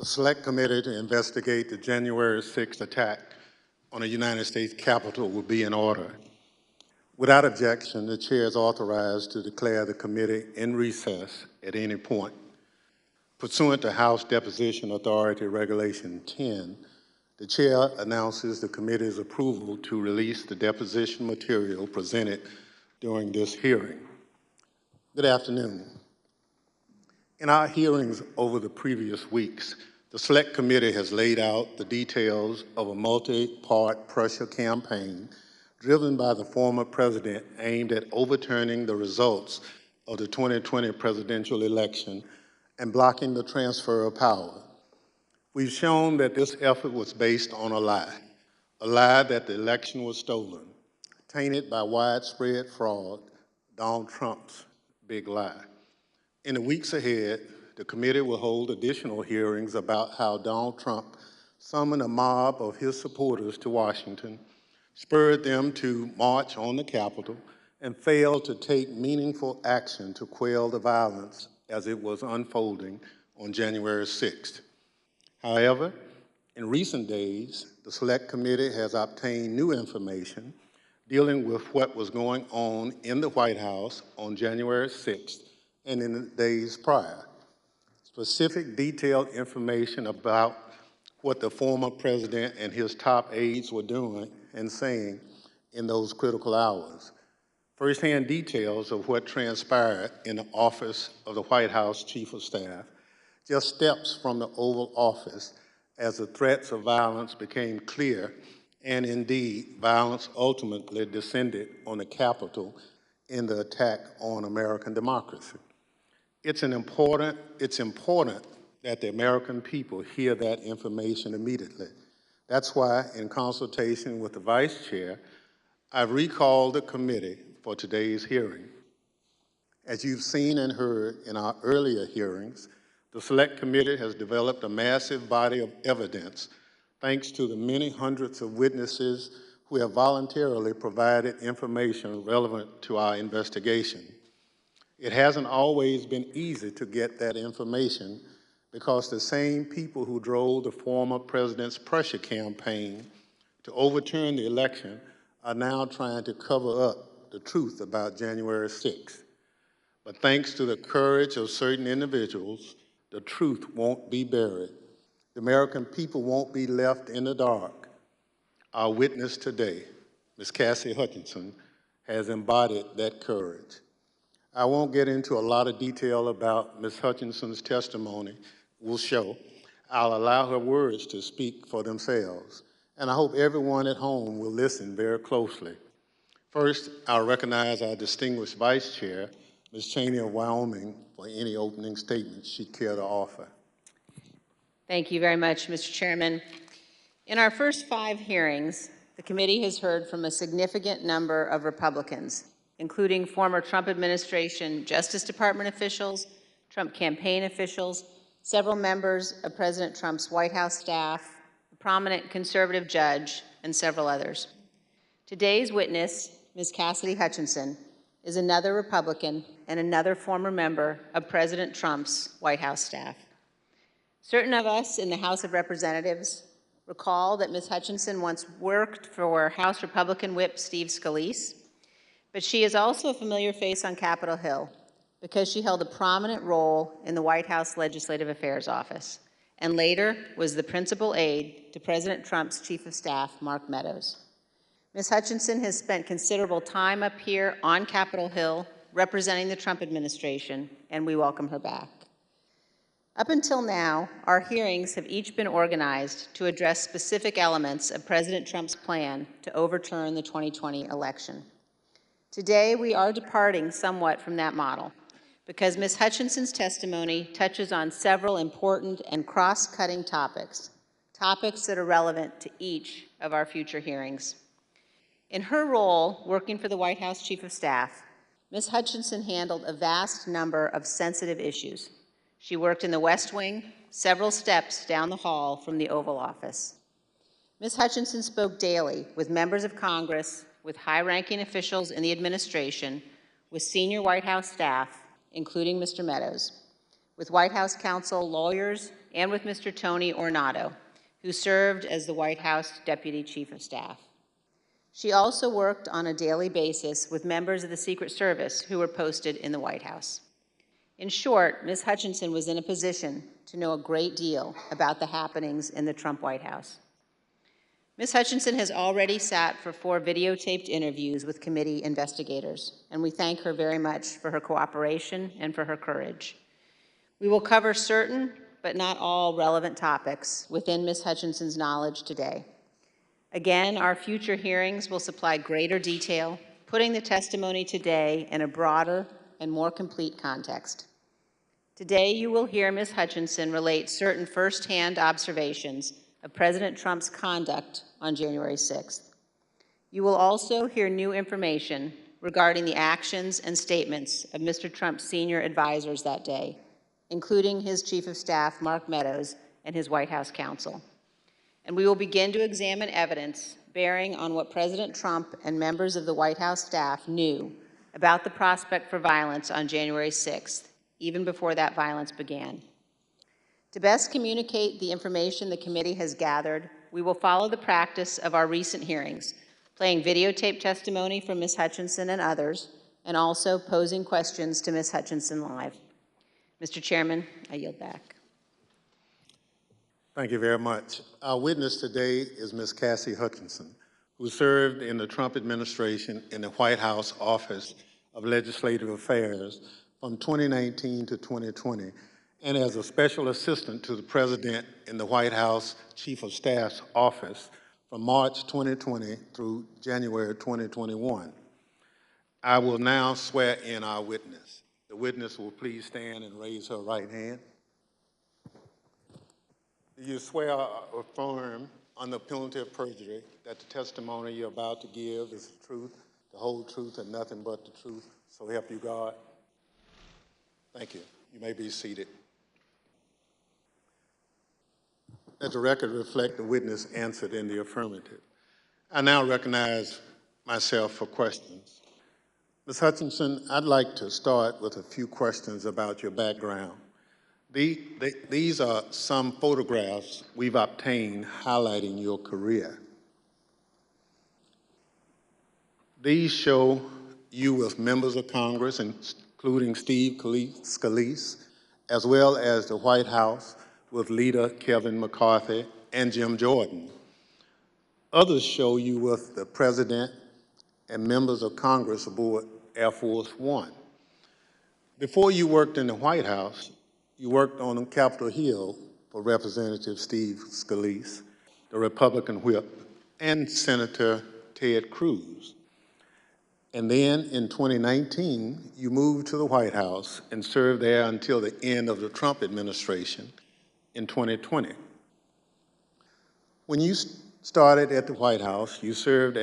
Select Committee to investigate the January 6th attack on the United States Capitol will be in order. Without objection, the Chair is authorized to declare the committee in recess at any point. Pursuant to House Deposition Authority Regulation 10, the Chair announces the committee's approval to release the deposition material presented during this hearing. Good afternoon. In our hearings over the previous weeks, the Select Committee has laid out the details of a multi-part pressure campaign driven by the former president aimed at overturning the results of the 2020 presidential election and blocking the transfer of power. We've shown that this effort was based on a lie that the election was stolen, tainted by widespread fraud, Donald Trump's big lie. In the weeks ahead, the committee will hold additional hearings about how Donald Trump summoned a mob of his supporters to Washington, spurred them to march on the Capitol, and failed to take meaningful action to quell the violence as it was unfolding on January 6th. However, in recent days, the Select Committee has obtained new information dealing with what was going on in the White House on January 6th and in the days prior. Specific detailed information about what the former president and his top aides were doing and saying in those critical hours. First-hand details of what transpired in the office of the White House Chief of Staff, just steps from the Oval Office as the threats of violence became clear, and indeed, violence ultimately descended on the Capitol in the attack on American democracy. It's important that the American people hear that information immediately. That's why, in consultation with the Vice Chair, I've recalled the committee for today's hearing. As you've seen and heard in our earlier hearings, the Select Committee has developed a massive body of evidence thanks to the many hundreds of witnesses who have voluntarily provided information relevant to our investigation. It hasn't always been easy to get that information because the same people who drove the former president's pressure campaign to overturn the election are now trying to cover up the truth about January 6th. But thanks to the courage of certain individuals, the truth won't be buried. The American people won't be left in the dark. Our witness today, Ms. Cassie Hutchinson, has embodied that courage. I won't get into a lot of detail about Ms. Hutchinson's testimony will show. I'll allow her words to speak for themselves, and I hope everyone at home will listen very closely. First, I'll recognize our distinguished Vice Chair, Ms. Cheney of Wyoming, for any opening statements she'd care to offer. Thank you very much, Mr. Chairman. In our first 5 hearings, the committee has heard from a significant number of Republicans, including former Trump administration Justice Department officials, Trump campaign officials, several members of President Trump's White House staff, a prominent conservative judge, and several others. Today's witness, Ms. Cassidy Hutchinson, is another Republican and another former member of President Trump's White House staff. Certain of us in the House of Representatives recall that Ms. Hutchinson once worked for House Republican Whip Steve Scalise, but she is also a familiar face on Capitol Hill because she held a prominent role in the White House Legislative Affairs Office and later was the principal aide to President Trump's Chief of Staff, Mark Meadows. Ms. Hutchinson has spent considerable time up here on Capitol Hill representing the Trump administration, and we welcome her back. Up until now, our hearings have each been organized to address specific elements of President Trump's plan to overturn the 2020 election. Today, we are departing somewhat from that model because Ms. Hutchinson's testimony touches on several important and cross-cutting topics that are relevant to each of our future hearings. In her role working for the White House Chief of Staff, Ms. Hutchinson handled a vast number of sensitive issues. She worked in the West Wing, several steps down the hall from the Oval Office. Ms. Hutchinson spoke daily with members of Congress, with high-ranking officials in the administration, with senior White House staff, including Mr. Meadows, with White House counsel, lawyers, and with Mr. Tony Ornato, who served as the White House Deputy Chief of Staff. She also worked on a daily basis with members of the Secret Service who were posted in the White House. In short, Ms. Hutchinson was in a position to know a great deal about the happenings in the Trump White House. Ms. Hutchinson has already sat for 4 videotaped interviews with committee investigators, and we thank her very much for her cooperation and for her courage. We will cover certain, but not all, relevant topics within Ms. Hutchinson's knowledge today. Again, our future hearings will supply greater detail, putting the testimony today in a broader and more complete context. Today, you will hear Ms. Hutchinson relate certain firsthand observations of President Trump's conduct on January 6th. You will also hear new information regarding the actions and statements of Mr. Trump's senior advisors that day, including his Chief of Staff, Mark Meadows, and his White House counsel. And we will begin to examine evidence bearing on what President Trump and members of the White House staff knew about the prospect for violence on January 6th, even before that violence began. To best communicate the information the committee has gathered, we will follow the practice of our recent hearings, playing videotape testimony from Ms. Hutchinson and others, and also posing questions to Ms. Hutchinson live. Mr. Chairman, I yield back. Thank you very much. Our witness today is Ms. Cassie Hutchinson, who served in the Trump administration in the White House Office of Legislative Affairs from 2019 to 2020, and as a special assistant to the President in the White House Chief of Staff's office from March 2020 through January 2021. I will now swear in our witness. The witness will please stand and raise her right hand. Do you swear or affirm under penalty of perjury that the testimony you're about to give is the truth, the whole truth, and nothing but the truth, so help you God? Thank you. You may be seated. Let the record reflect the witness answered in the affirmative. I now recognize myself for questions. Ms. Hutchinson, I'd like to start with a few questions about your background. These are some photographs we've obtained highlighting your career. These show you with members of Congress, including Steve Scalise, as well as the White House with leader Kevin McCarthy and Jim Jordan. Others show you with the President and members of Congress aboard Air Force One. Before you worked in the White House, you worked on Capitol Hill for Representative Steve Scalise, the Republican whip, and Senator Ted Cruz. And then in 2019, you moved to the White House and served there until the end of the Trump administration in 2020. When you started at the White House, you served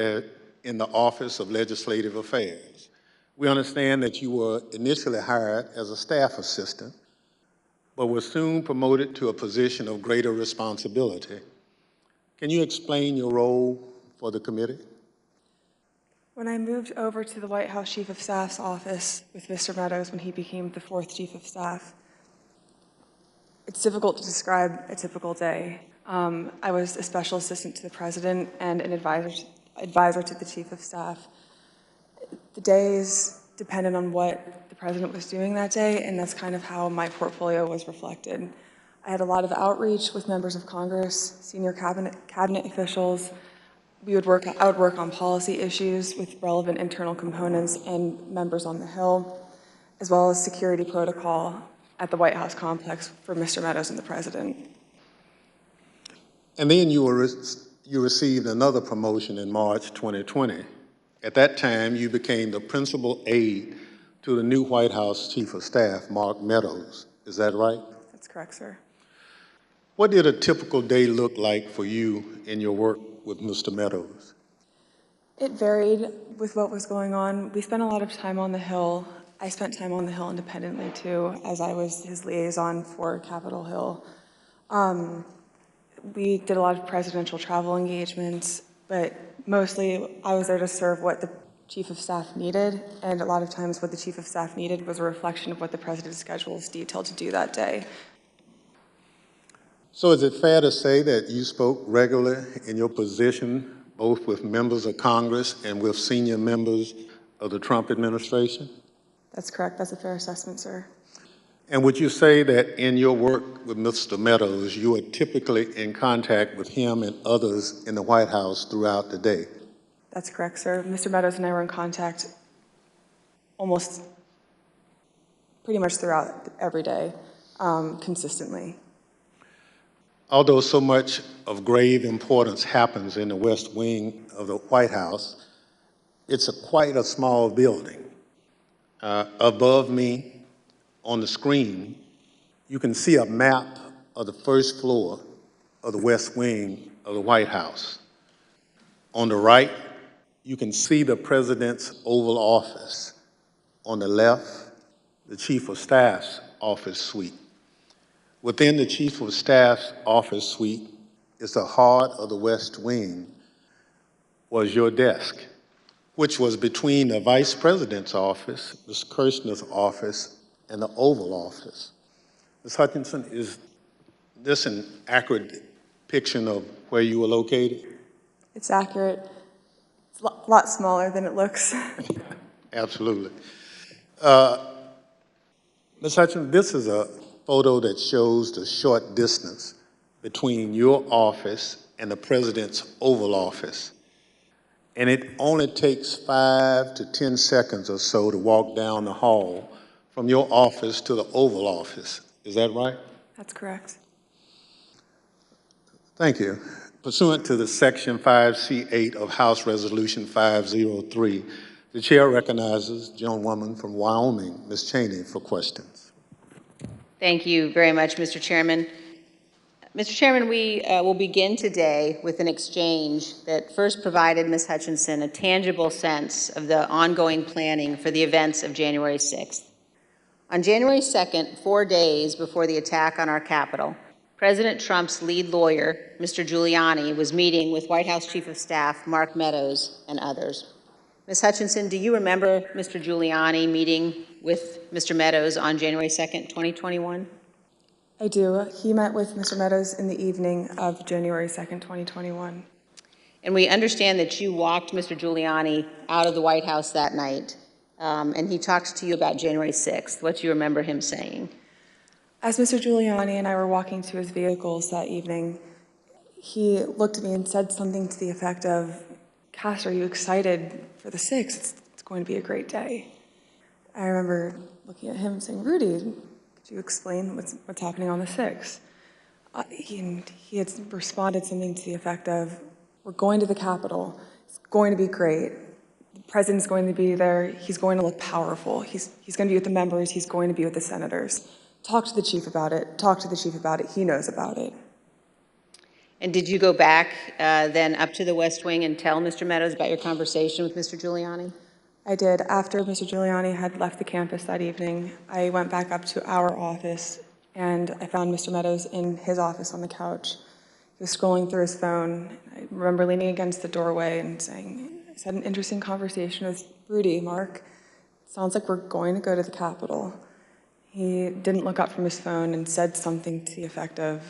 in the Office of Legislative Affairs. We understand that you were initially hired as a staff assistant, but were soon promoted to a position of greater responsibility. Can you explain your role for the committee? When I moved over to the White House Chief of Staff's office with Mr. Meadows when he became the 4th Chief of Staff, it's difficult to describe a typical day. I was a special assistant to the President and an advisor to the Chief of Staff. The days depended on what the President was doing that day, and that's kind of how my portfolio was reflected. I had a lot of outreach with members of Congress, senior cabinet officials. I would work on policy issues with relevant internal components and members on the Hill, as well as security protocol at the White House complex for Mr. Meadows and the President. And then you received another promotion in March 2020. At that time, you became the principal aide to the new White House Chief of Staff, Mark Meadows. Is that right? That's correct, sir. What did a typical day look like for you in your work with Mr. Meadows? It varied with what was going on. We spent a lot of time on the Hill. I spent time on the Hill independently too, as I was his liaison for Capitol Hill. We did a lot of presidential travel engagements, but mostly I was there to serve what the Chief of Staff needed, and a lot of times what the Chief of Staff needed was a reflection of what the President's schedule was detailed to do that day. So is it fair to say that you spoke regularly in your position, both with members of Congress and with senior members of the Trump administration? That's correct. That's a fair assessment, sir. And would you say that in your work with Mr. Meadows, you are typically in contact with him and others in the White House throughout the day? That's correct, sir. Mr. Meadows and I were in contact almost pretty much throughout every day, consistently. Although so much of grave importance happens in the West Wing of the White House, it's quite a small building. Above me, on the screen, you can see a map of the first floor of the West Wing of the White House. On the right, you can see the President's Oval Office. On the left, the Chief of Staff's office suite. Within the Chief of Staff's office suite is the heart of the West Wing, was your desk, which was between the Vice President's office, Ms. Kirshner's office, and the Oval Office. Ms. Hutchinson, is this an accurate depiction of where you were located? It's accurate. It's a lot smaller than it looks. Absolutely. Ms. Hutchinson, this is a photo that shows the short distance between your office and the President's Oval Office. And it only takes 5 to 10 seconds or so to walk down the hall from your office to the Oval Office. Is that right? That's correct. Thank you. Pursuant to the Section 5C8 of House Resolution 503, the chair recognizes the gentlewoman from Wyoming, Ms. Cheney, for questions. Thank you very much, Mr. Chairman. Mr. Chairman, we will begin today with an exchange that first provided Ms. Hutchinson a tangible sense of the ongoing planning for the events of January 6th. On January 2nd, 4 days before the attack on our Capitol, President Trump's lead lawyer, Mr. Giuliani, was meeting with White House Chief of Staff Mark Meadows and others. Ms. Hutchinson, do you remember Mr. Giuliani meeting with Mr. Meadows on January 2nd, 2021? I do. He met with Mr. Meadows in the evening of January 2nd, 2021. And we understand that you walked Mr. Giuliani out of the White House that night, and he talked to you about January 6th. What do you remember him saying? As Mr. Giuliani and I were walking to his vehicles that evening, he looked at me and said something to the effect of, "Cass, are you excited for the 6th? It's going to be a great day." I remember looking at him and saying, "Rudy, could you explain what's happening on the 6th? He had responded something to the effect of, "We're going to the Capitol. It's going to be great. The president's going to be there. He's going to look powerful. He's going to be with the members. He's going to be with the senators. Talk to the chief about it. Talk to the chief about it. He knows about it." And did you go back then up to the West Wing and tell Mr. Meadows about your conversation with Mr. Giuliani? I did. After Mr. Giuliani had left the campus that evening, I went back up to our office and I found Mr. Meadows in his office on the couch. He was scrolling through his phone. I remember leaning against the doorway and saying, "I just had an interesting conversation with Rudy, Mark. Sounds like we're going to go to the Capitol." He didn't look up from his phone and said something to the effect of,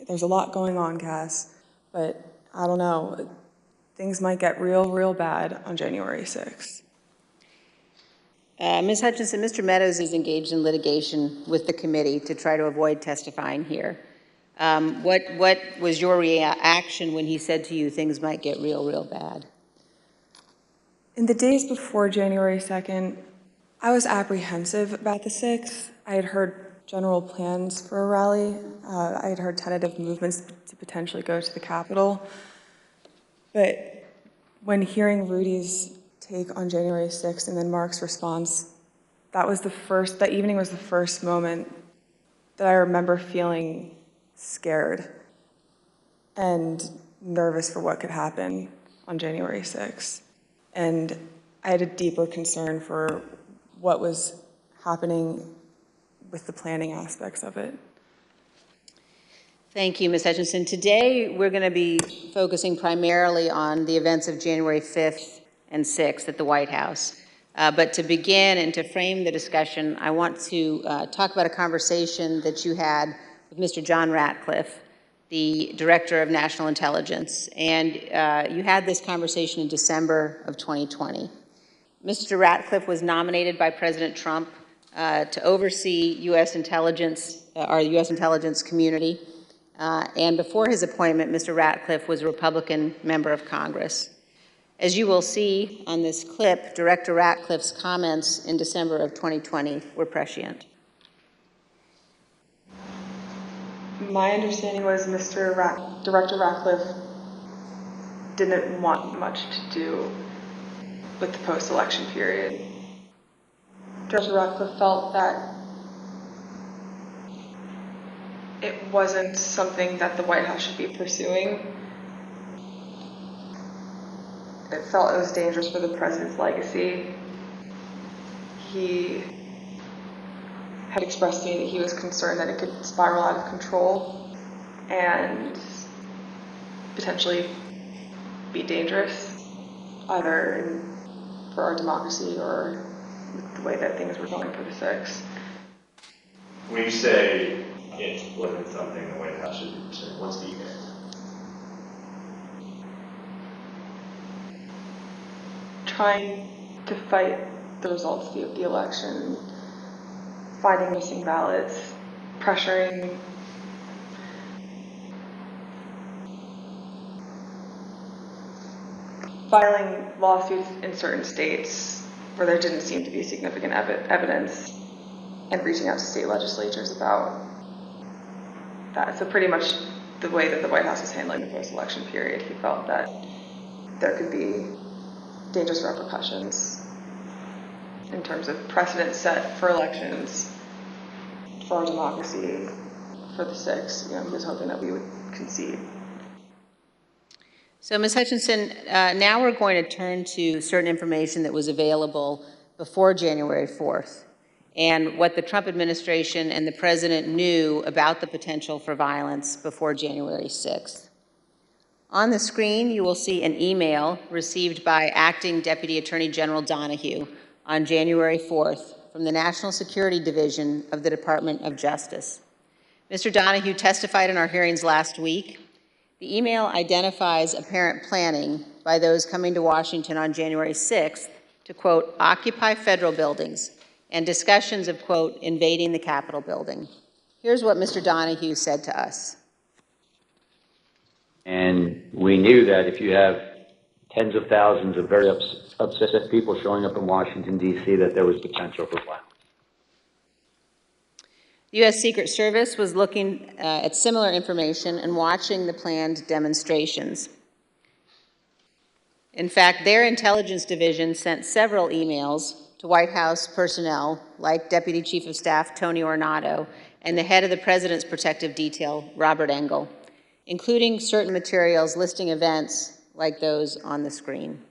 "There's a lot going on, Cass, but I don't know. Things might get real bad on January 6th. Ms. Hutchinson, Mr. Meadows is engaged in litigation with the committee to try to avoid testifying here. What was your reaction when he said to you things might get real bad? In the days before January 2nd, I was apprehensive about the 6th. I had heard general plans for a rally. I had heard tentative movements to potentially go to the Capitol. But when hearing Rudy's take on January 6th and then Mark's response, that evening was the first moment that I remember feeling scared and nervous for what could happen on January 6th. And I had a deeper concern for what was happening with the planning aspects of it. Thank you, Ms. Hutchinson. Today, we're going to be focusing primarily on the events of January 5th and 6th at the White House. But to begin and to frame the discussion, I want to talk about a conversation that you had with Mr. John Ratcliffe the Director of National Intelligence, and you had this conversation in December of 2020. Mr. Ratcliffe was nominated by President Trump to oversee U.S. intelligence, our U.S. intelligence community, and before his appointment, Mr. Ratcliffe was a Republican member of Congress. As you will see on this clip, Director Ratcliffe's comments in December of 2020 were prescient. My understanding was Director Ratcliffe didn't want much to do with the post-election period. Director Ratcliffe felt that it wasn't something that the White House should be pursuing. It felt it was dangerous for the president's legacy. He had expressed to me that he was concerned that it could spiral out of control and potentially be dangerous, either for our democracy or with the way that things were going for the six. When you say it wasn't something the White House should be pursuing, what's the it? Trying to fight the results of the election, finding missing ballots, pressuring filing lawsuits in certain states where there didn't seem to be significant evidence, and reaching out to state legislatures about that. So pretty much the way that the White House was handling the post-election period, he felt that there could be dangerous repercussions in terms of precedent set for elections, for our democracy, for the six. He was hoping that we would concede. So, Ms. Hutchinson, now we're going to turn to certain information that was available before January 4th and what the Trump administration and the president knew about the potential for violence before January 6th. On the screen, you will see an email received by Acting Deputy Attorney General Donahue on January 4th from the National Security Division of the Department of Justice. Mr. Donahue testified in our hearings last week. The email identifies apparent planning by those coming to Washington on January 6th to, quote, occupy federal buildings, and discussions of, quote, invading the Capitol building. Here's what Mr. Donahue said to us. And we knew that if you have tens of thousands of very upset people showing up in Washington, D.C., that there was potential for violence. The U.S. Secret Service was looking at similar information and watching the planned demonstrations. In fact, their intelligence division sent several emails to White House personnel, like Deputy Chief of Staff Tony Ornato and the head of the President's Protective Detail, Robert Engel, including certain materials listing events like those on the screen.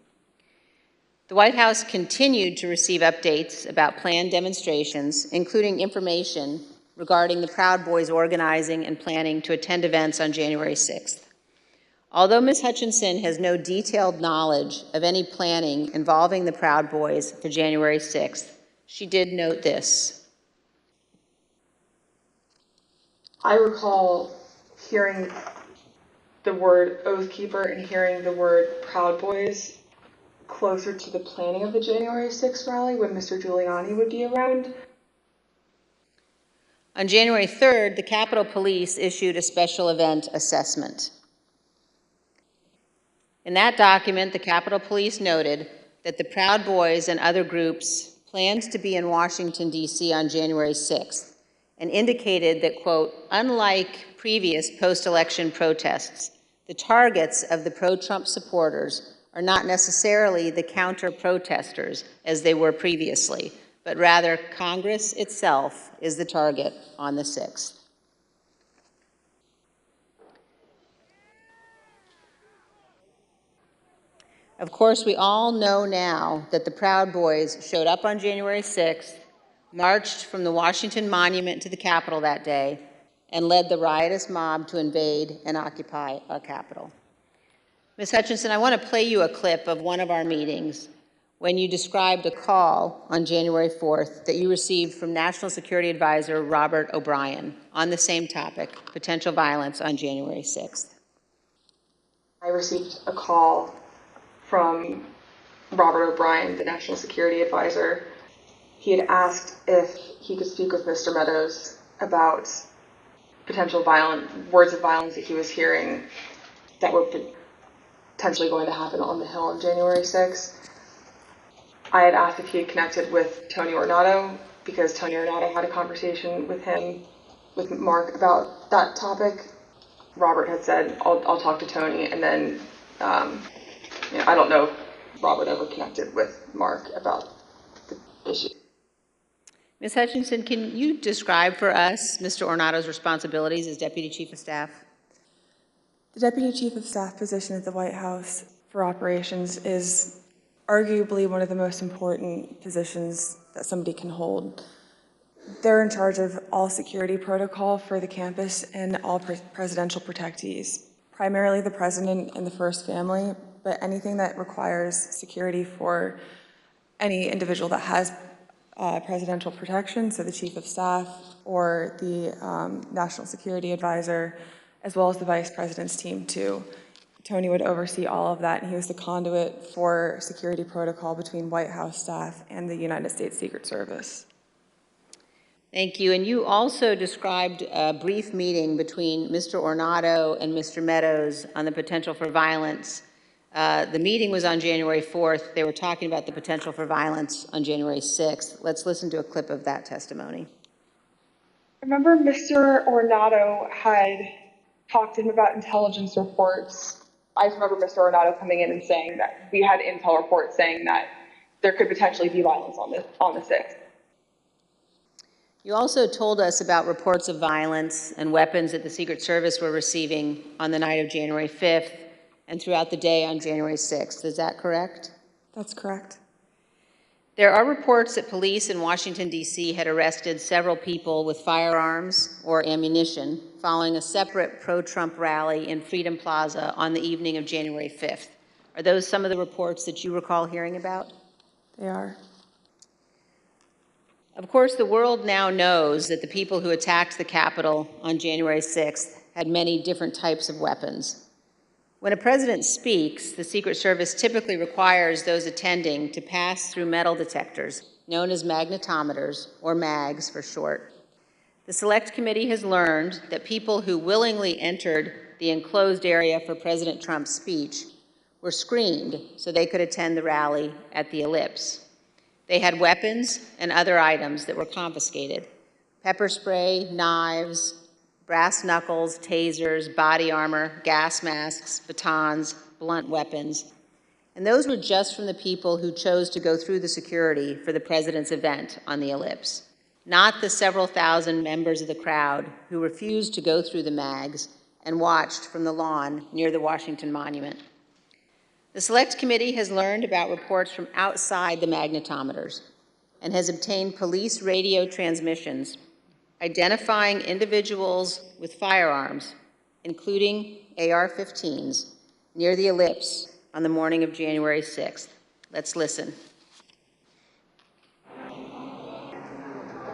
The White House continued to receive updates about planned demonstrations, including information regarding the Proud Boys organizing and planning to attend events on January 6th. Although Ms. Hutchinson has no detailed knowledge of any planning involving the Proud Boys for January 6th, she did note this. I recall hearing the word Oath Keeper and hearing the word Proud Boys closer to the planning of the January 6th rally when Mr. Giuliani would be around. On January 3rd, the Capitol Police issued a special event assessment. In that document, the Capitol Police noted that the Proud Boys and other groups planned to be in Washington, D.C. on January 6th and indicated that, quote, unlike previous post-election protests, the targets of the pro-Trump supporters are not necessarily the counter-protesters as they were previously, but rather Congress itself is the target on the 6th. Of course, we all know now that the Proud Boys showed up on January 6th, marched from the Washington Monument to the Capitol that day, and led the riotous mob to invade and occupy our Capitol. Ms. Hutchinson, I want to play you a clip of one of our meetings when you described a call on January 4th that you received from National Security Advisor Robert O'Brien on the same topic, potential violence on January 6th. I received a call from Robert O'Brien, the National Security Advisor. He had asked if he could speak with Mr. Meadows about potential words of violence that he was hearing that were potentially going to happen on the Hill on January 6th. I had asked if he had connected with Tony Ornato because Tony Ornato had a conversation with Mark about that topic. Robert had said, I'll talk to Tony, and then I don't know if Robert ever connected with Mark about the issue. Ms. Hutchinson, can you describe for us Mr. Ornato's responsibilities as Deputy Chief of Staff? The Deputy Chief of Staff position at the White House for operations is arguably one of the most important positions that somebody can hold. They're in charge of all security protocol for the campus and all presidential protectees, primarily the president and the first family, but anything that requires security for any individual that has presidential protection, so the Chief of Staff or the National Security Advisor, as well as the Vice President's team too. Tony would oversee all of that, and he was the conduit for security protocol between White House staff and the United States Secret Service. Thank you. And you also described a brief meeting between Mr. Ornato and Mr. Meadows on the potential for violence. The meeting was on January 4th. They were talking about the potential for violence on January 6th. Let's listen to a clip of that testimony. I remember Mr. Ornato had talked to him about intelligence reports. I remember Mr. Ornato coming in and saying that we had intel reports saying that there could potentially be violence on the 6th. You also told us about reports of violence and weapons that the Secret Service were receiving on the night of January 5th and throughout the day on January 6th. Is that correct? That's correct. There are reports that police in Washington, D.C. had arrested several people with firearms or ammunition following a separate pro-Trump rally in Freedom Plaza on the evening of January 5th. Are those some of the reports that you recall hearing about? They are. Of course, the world now knows that the people who attacked the Capitol on January 6th had many different types of weapons. When a president speaks, the Secret Service typically requires those attending to pass through metal detectors, known as magnetometers, or MAGs for short. The Select Committee has learned that people who willingly entered the enclosed area for President Trump's speech were screened so they could attend the rally at the Ellipse. They had weapons and other items that were confiscated: pepper spray, knives, brass knuckles, tasers, body armor, gas masks, batons, blunt weapons. And those were just from the people who chose to go through the security for the president's event on the Ellipse, not the several thousand members of the crowd who refused to go through the MAGs and watched from the lawn near the Washington Monument. The Select Committee has learned about reports from outside the magnetometers and has obtained police radio transmissions identifying individuals with firearms, including AR-15s, near the Ellipse on the morning of January 6th. Let's listen.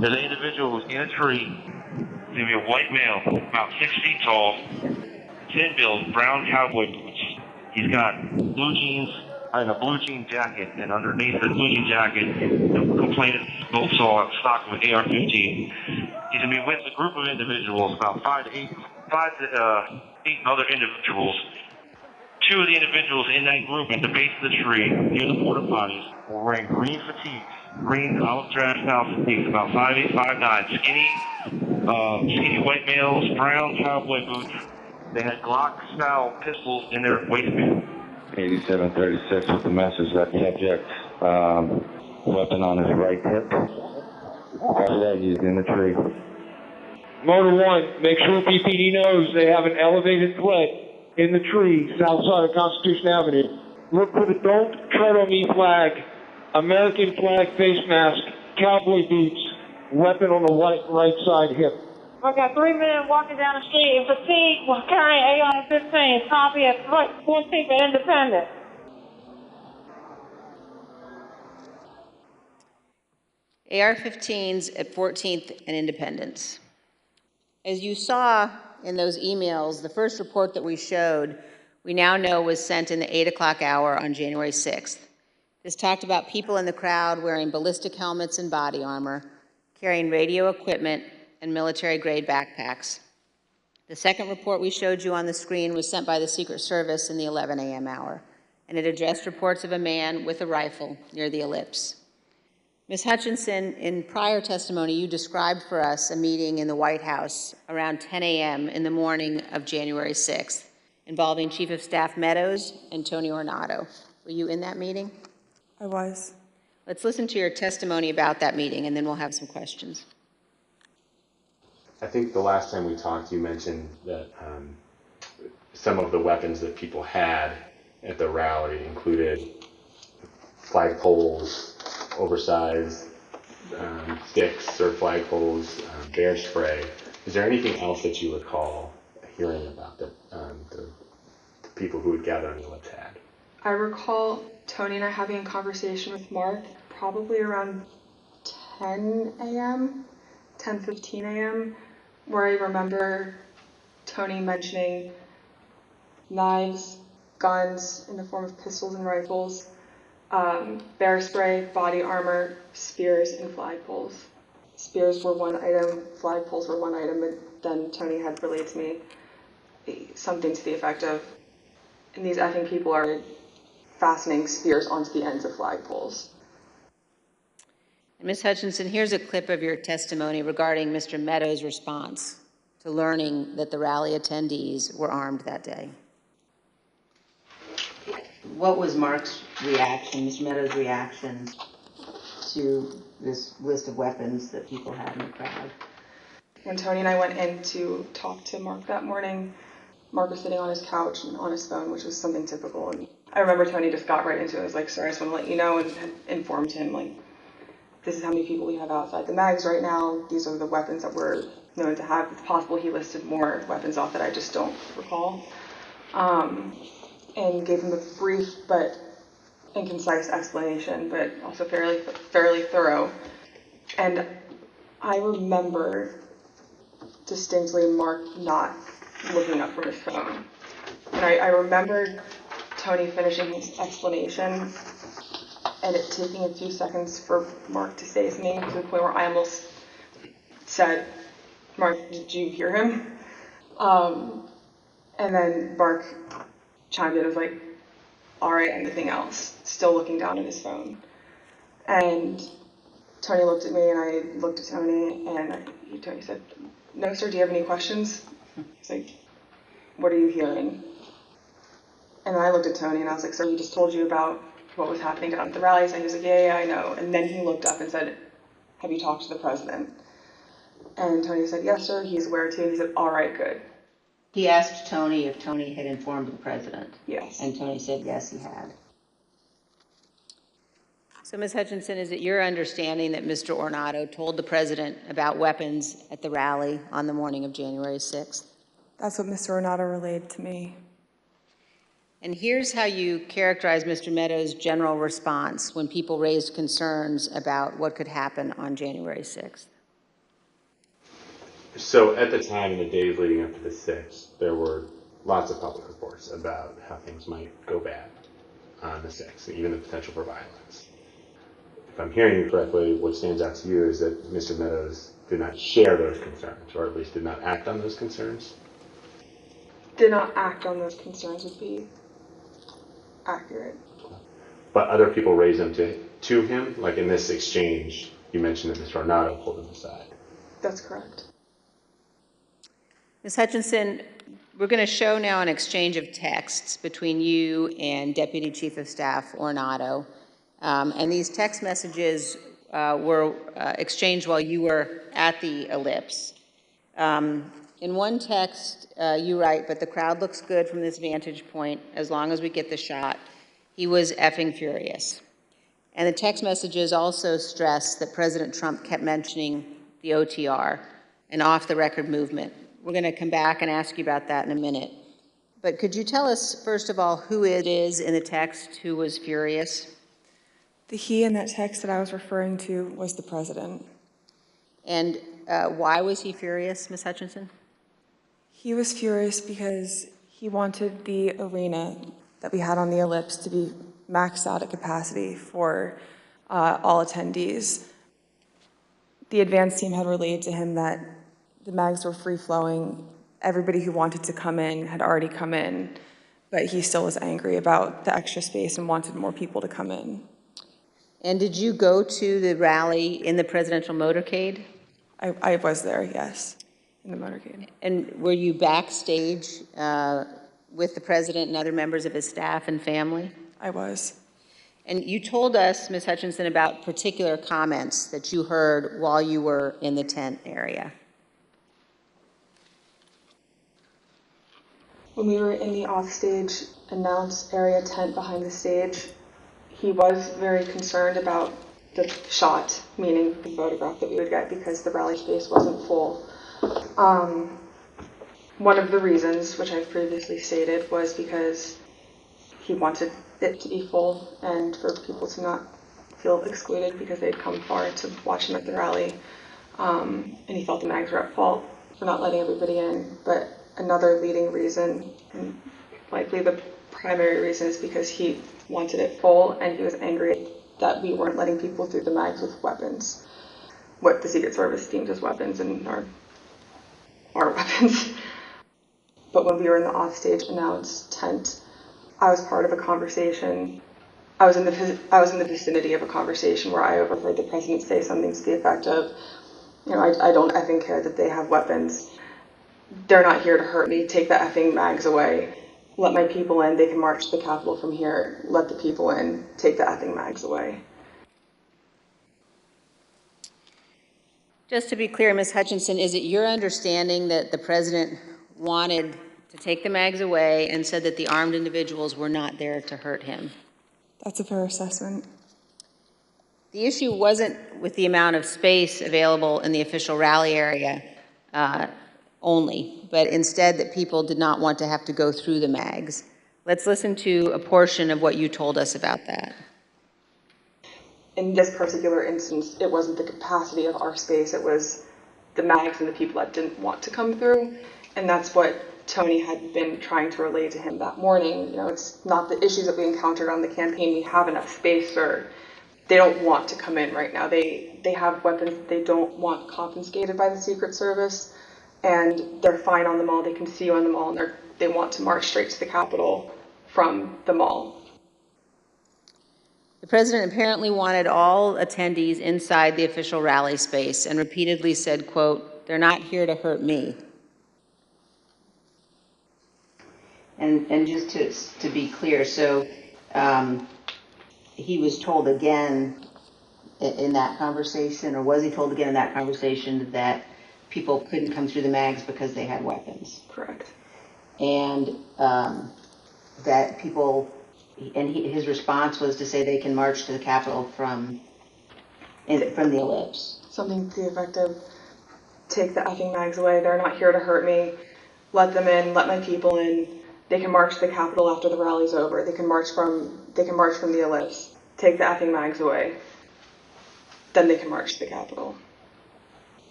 There's an individual who's in a tree. He's going to be a white male, about 6 feet tall, thin build, brown cowboy boots. He's got blue jeans and a blue jean jacket, and underneath the blue jean jacket, the complainant saw stock with AR-15. He's going to be with a group of individuals, about five to eight other individuals. Two of the individuals in that group at the base of the tree, near the porta potties, were wearing green fatigues, green olive drab style fatigues, about 5'8", 5'9", skinny white males, brown cowboy boots. They had Glock-style pistols in their waistband. 8736 with the message that the subject weapon on his right hip. After that, he's in the tree. Motor 1, make sure PPD knows they have an elevated threat in the tree south side of Constitution Avenue. Look for the Don't Tread on Me flag, American flag face mask, cowboy boots, weapon on the right side hip. I got 3 men walking down the street in fatigue while carrying AR-15, copy at 14th and Independent. AR-15s at 14th and Independence. As you saw in those emails, the first report that we showed, we now know was sent in the 8 o'clock hour on January 6th. This talked about people in the crowd wearing ballistic helmets and body armor, carrying radio equipment and military-grade backpacks. The second report we showed you on the screen was sent by the Secret Service in the 11 a.m. hour, and it addressed reports of a man with a rifle near the ellipse. Ms. Hutchinson, in prior testimony, you described for us a meeting in the White House around 10 a.m. in the morning of January 6th, involving Chief of Staff Meadows and Tony Ornato. Were you in that meeting? I was. Let's listen to your testimony about that meeting, and then we'll have some questions. I think the last time we talked, you mentioned that some of the weapons that people had at the rally included flagpoles, oversized sticks or flagpoles, bear spray. Is there anything else that you recall hearing about that the people who would gather on the ellipse had? I recall Tony and I having a conversation with Mark probably around 10 a.m., 10:15 a.m., where I remember Tony mentioning knives, guns in the form of pistols and rifles, bear spray, body armor, spears, and flagpoles. Spears were one item, flagpoles were one item, and then Tony had relayed to me something to the effect of, and these effing people are fastening spears onto the ends of flagpoles. Ms. Hutchinson, here's a clip of your testimony regarding Mr. Meadows' response to learning that the rally attendees were armed that day. What was Mark's reaction, Mr. Meadows' reaction to this list of weapons that people had in the crowd? When Tony and I went in to talk to Mark that morning, Mark was sitting on his couch and on his phone, which was something typical. And I remember Tony just got right into it. I was like, "Sir, I just want to let you know," and had informed him, like, this is how many people we have outside the mags right now. These are the weapons that we're known to have. It's possible he listed more weapons off that I just don't recall. And gave him a brief but concise explanation, but also fairly thorough. And I remember distinctly Mark not looking up from his phone. And I remember Tony finishing his explanation and it taking a few seconds for Mark to say his name to the point where I almost said, "Mark, did you hear him?" And then Mark chimed in and was like, "All right, anything else?" Still looking down at his phone. And Tony looked at me and I looked at Tony and Tony said, "No, sir, do you have any questions?" He's like, "What are you hearing?" And then I looked at Tony and I was like, "Sir, he just told you about what was happening down at the rallies." And he was like, yeah, I know. And then he looked up and said, "Have you talked to the president?" And Tony said, "Yes, sir, he's aware too." He said, "All right, good." He asked Tony if Tony had informed the president. Yes. And Tony said yes, he had. So, Ms. Hutchinson, is it your understanding that Mr. Ornato told the president about weapons at the rally on the morning of January 6th? That's what Mr. Ornato relayed to me. And here's how you characterize Mr. Meadows' general response when people raised concerns about what could happen on January 6th. So at the time, in the days leading up to the 6th, there were lots of public reports about how things might go bad on the 6th, even the potential for violence. If I'm hearing you correctly, what stands out to you is that Mr. Meadows did not share those concerns, or at least did not act on those concerns? Did not act on those concerns would be accurate. But other people raised them to him? Like in this exchange, you mentioned that Mr. Ornato pulled him aside. That's correct. Ms. Hutchinson, we're going to show now an exchange of texts between you and Deputy Chief of Staff Ornato. And these text messages were exchanged while you were at the ellipse. In one text, you write, "But the crowd looks good from this vantage point as long as we get the shot. He was effing furious." And the text messages also stress that President Trump kept mentioning the OTR, an off-the-record movement. We're going to come back and ask you about that in a minute. But could you tell us, first of all, who it is in the text who was furious? The he in that text that I was referring to was the president. And why was he furious, Ms. Hutchinson? He was furious because he wanted the arena that we had on the Ellipse to be maxed out at capacity for all attendees. The advance team had relayed to him that the mags were free-flowing. Everybody who wanted to come in had already come in, but he still was angry about the extra space and wanted more people to come in. And did you go to the rally in the presidential motorcade? I was there, yes, in the motorcade. And were you backstage with the president and other members of his staff and family? I was. And you told us, Ms. Hutchinson, about particular comments that you heard while you were in the tent area. When we were in the offstage announce area tent behind the stage, he was very concerned about the shot, meaning the photograph that we would get, because the rally space wasn't full. One of the reasons, which I've previously stated, was because he wanted it to be full and for people to not feel excluded because they'd come far to watch him at the rally. And he felt the mags were at fault for not letting everybody in. But another leading reason, and likely the primary reason, is because he wanted it full and he was angry that we weren't letting people through the mags with weapons, what the Secret Service deemed as weapons and our weapons. But when we were in the offstage announce tent, I was part of a conversation. I was in the vicinity of a conversation where I overheard the president say something to the effect of, you know, I don't effing care that they have weapons. They're not here to hurt me. Take the effing mags away. Let my people in. They can march to the Capitol from here. Let the people in. Take the effing mags away. Just to be clear, Ms. Hutchinson, is it your understanding that the president wanted to take the mags away and said that the armed individuals were not there to hurt him? That's a fair assessment. The issue wasn't with the amount of space available in the official rally area only, but instead that people did not want to have to go through the mags. Let's listen to a portion of what you told us about that. In this particular instance, it wasn't the capacity of our space, it was the mags and the people that didn't want to come through. And that's what Tony had been trying to relay to him that morning. You know, it's not the issues that we encountered on the campaign. We have enough space, or they don't want to come in right now. They have weapons that they don't want confiscated by the Secret Service, and they're fine on the mall. They can see you on the mall, and they want to march straight to the Capitol from the mall. The president apparently wanted all attendees inside the official rally space and repeatedly said, quote, "They're not here to hurt me." And just to be clear, so he was told again in that conversation, or was he told again in that conversation, that people couldn't come through the mags because they had weapons? Correct. And that people, and his response was to say they can march to the Capitol from the Ellipse. Something to the effect of, take the effing mags away. They're not here to hurt me. Let them in. Let my people in. They can march to the Capitol after the rally's over. They can march from the Ellipse. Take the effing mags away. Then they can march to the Capitol.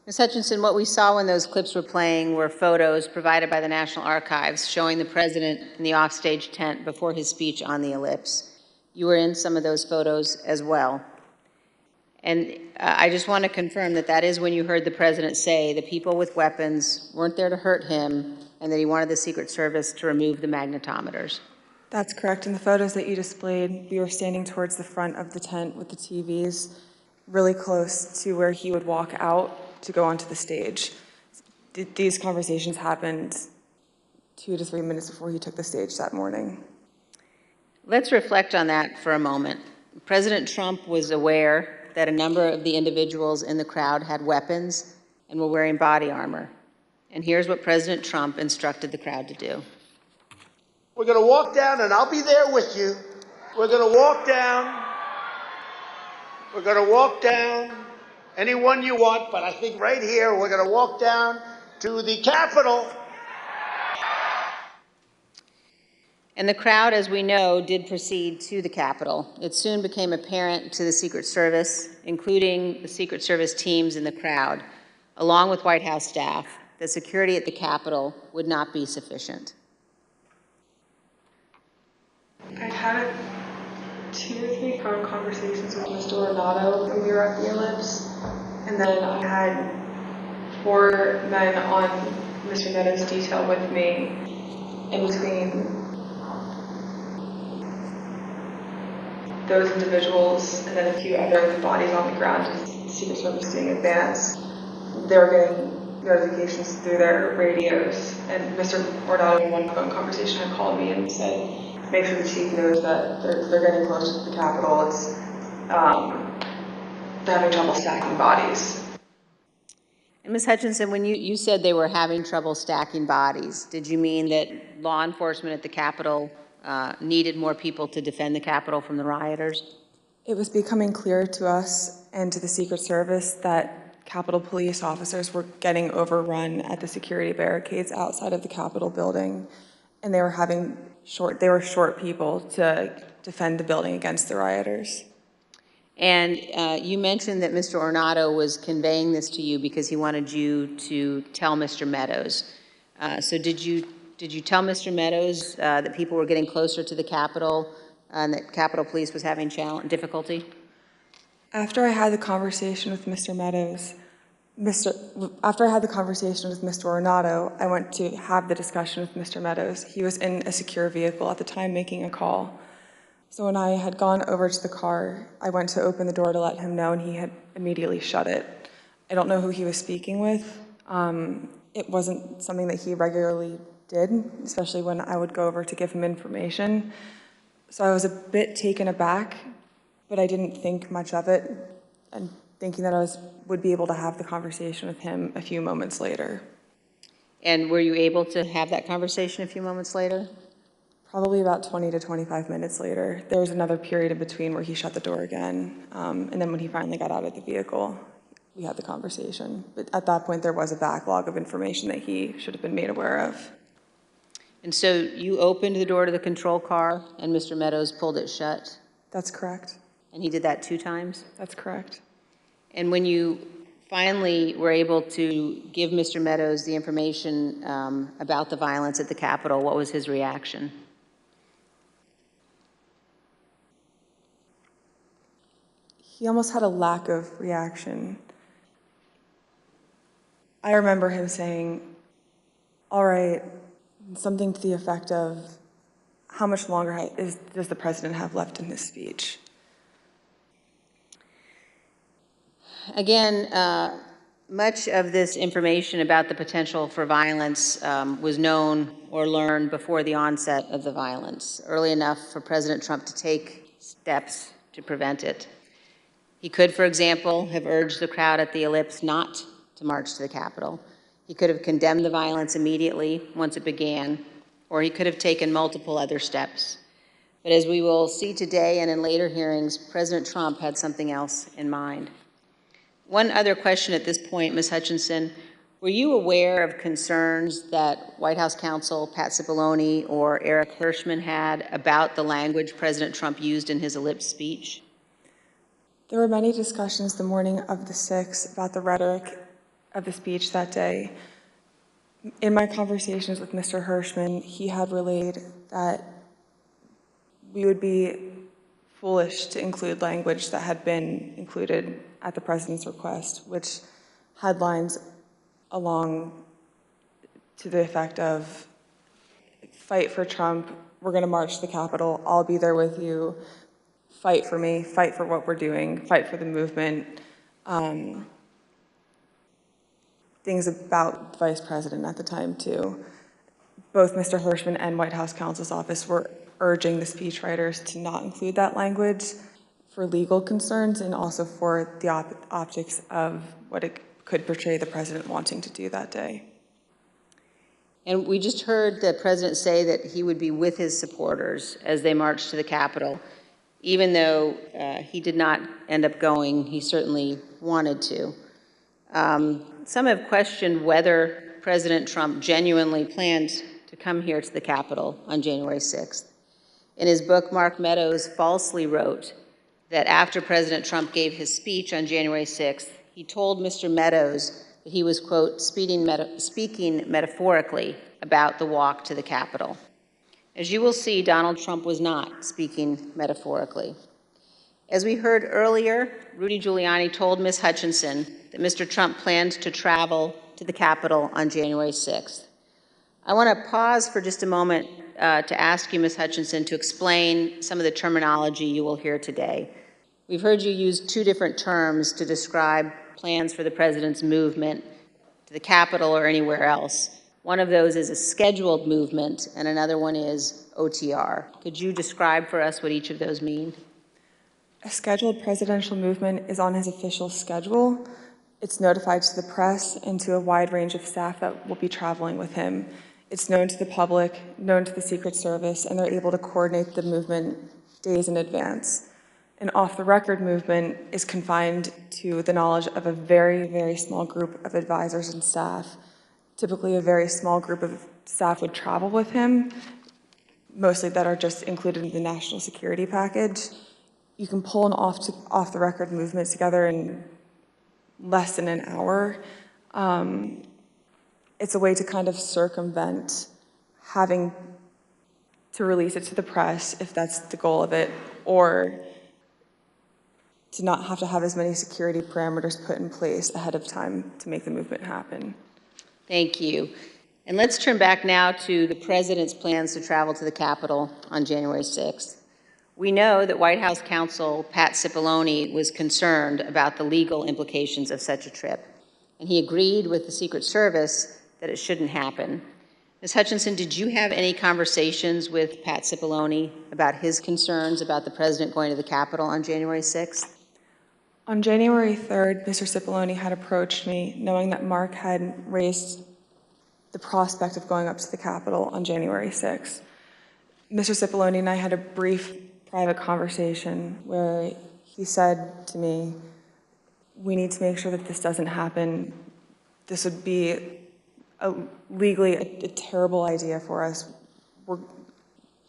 Ms. Hutchinson, what we saw when those clips were playing were photos provided by the National Archives showing the president in the offstage tent before his speech on the Ellipse. You were in some of those photos as well. And I just want to confirm that that is when you heard the president say the people with weapons weren't there to hurt him and that he wanted the Secret Service to remove the magnetometers. That's correct. In the photos that you displayed, we were standing towards the front of the tent with the TVs, really close to where he would walk out to go onto the stage. These conversations happened 2 to 3 minutes before he took the stage that morning. Let's reflect on that for a moment. President Trump was aware that a number of the individuals in the crowd had weapons and were wearing body armor. And here's what President Trump instructed the crowd to do. We're going to walk down, and I'll be there with you. We're going to walk down. We're going to walk down anyone you want, but I think right here we're going to walk down to the Capitol. And the crowd, as we know, did proceed to the Capitol. It soon became apparent to the Secret Service, including the Secret Service teams in the crowd, along with White House staff, that security at the Capitol would not be sufficient. I had 2 or 3 phone conversations with Mr. Ornato when we were at the Ellipse, and then I had 4 men on Mr. Meadows' detail with me in between those individuals and then a few other bodies on the ground, just the Secret Service doing advance. They were getting notifications through their radios, and Mr. Ornato in one phone conversation had called me and said, make sure the chief knows that they're getting close to the Capitol. It's they're having trouble stacking bodies. And Ms. Hutchinson, when you said they were having trouble stacking bodies, did you mean that law enforcement at the Capitol needed more people to defend the Capitol from the rioters? It was becoming clear to us and to the Secret Service that Capitol police officers were getting overrun at the security barricades outside of the Capitol building, and they were short people to defend the building against the rioters. And you mentioned that Mr. Ornato was conveying this to you because he wanted you to tell Mr. Meadows. So did you tell Mr. Meadows that people were getting closer to the Capitol and that Capitol Police was having difficulty? After I had the conversation with Mr. Meadows, after I had the conversation with Mr. Ornato, I went to have the discussion with Mr. Meadows. He was in a secure vehicle at the time making a call. So when I had gone over to the car, I went to open the door to let him know, and he had immediately shut it. I don't know who he was speaking with. It wasn't something that he regularly did, especially when I would go over to give him information. So I was a bit taken aback, but I didn't think much of it, and thinking that I would be able to have the conversation with him a few moments later. And were you able to have that conversation a few moments later? Probably about 20 to 25 minutes later. There was another period in between where he shut the door again, and then when he finally got out of the vehicle, we had the conversation. But at that point, there was a backlog of information that he should have been made aware of. And so you opened the door to the control car, and Mr. Meadows pulled it shut? That's correct. And he did that 2 times? That's correct. And when you finally were able to give Mr. Meadows the information about the violence at the Capitol, what was his reaction? He almost had a lack of reaction. I remember him saying, all right, something to the effect of, how much longer does the president have left in his speech? Again, much of this information about the potential for violence was known or learned before the onset of the violence, early enough for President Trump to take steps to prevent it. He could, for example, have urged the crowd at the Ellipse not to march to the Capitol. He could have condemned the violence immediately once it began, or he could have taken multiple other steps. But as we will see today and in later hearings, President Trump had something else in mind. One other question at this point, Ms. Hutchinson, were you aware of concerns that White House counsel Pat Saboloni or Eric Hirschmann had about the language President Trump used in his Ellipse speech? There were many discussions the morning of the 6th about the rhetoric of the speech that day. In my conversations with Mr. Hirschmann, he had relayed that we would be foolish to include language that had been included at the president's request, which had lines along to the effect of, fight for Trump, we're going to march to the Capitol, I'll be there with you, fight for me, fight for what we're doing, fight for the movement. Things about the vice president at the time, too. Both Mr. Hirschmann and White House counsel's office were urging the speechwriters to not include that language for legal concerns and also for the optics of what it could portray the president wanting to do that day. And we just heard the president say that he would be with his supporters as they marched to the Capitol. Even though he did not end up going, he certainly wanted to. Some have questioned whether President Trump genuinely planned to to come here to the Capitol on January 6th. In his book, Mark Meadows falsely wrote that after President Trump gave his speech on January 6th, he told Mr. Meadows that he was, quote, speaking metaphorically about the walk to the Capitol. As you will see, Donald Trump was not speaking metaphorically. As we heard earlier, Rudy Giuliani told Ms. Hutchinson that Mr. Trump planned to travel to the Capitol on January 6th. I want to pause for just a moment to ask you, Ms. Hutchinson, to explain some of the terminology you will hear today. We've heard you use two different terms to describe plans for the president's movement to the Capitol or anywhere else. One of those is a scheduled movement, and another one is OTR. Could you describe for us what each of those mean? A scheduled presidential movement is on his official schedule. It's notified to the press and to a wide range of staff that will be traveling with him. It's known to the public, known to the Secret Service, and they're able to coordinate the movement days in advance. An off-the-record movement is confined to the knowledge of a very, very small group of advisors and staff. Typically, a very small group of staff would travel with him, mostly that are just included in the national security package. You can pull an off-the-record movement together in less than an hour. It's a way to kind of circumvent having to release it to the press, if that's the goal of it, or to not have to have as many security parameters put in place ahead of time to make the movement happen. Thank you. And let's turn back now to the president's plans to travel to the Capitol on January 6th. We know that White House counsel Pat Cipollone was concerned about the legal implications of such a trip, and he agreed with the Secret Service that it shouldn't happen. Ms. Hutchinson, did you have any conversations with Pat Cipollone about his concerns about the president going to the Capitol on January 6th? On January 3rd, Mr. Cipollone had approached me, knowing that Mark had raised the prospect of going up to the Capitol on January 6th. Mr. Cipollone and I had a brief private conversation where he said to me, we need to make sure that this doesn't happen. This would be legally a terrible idea for us.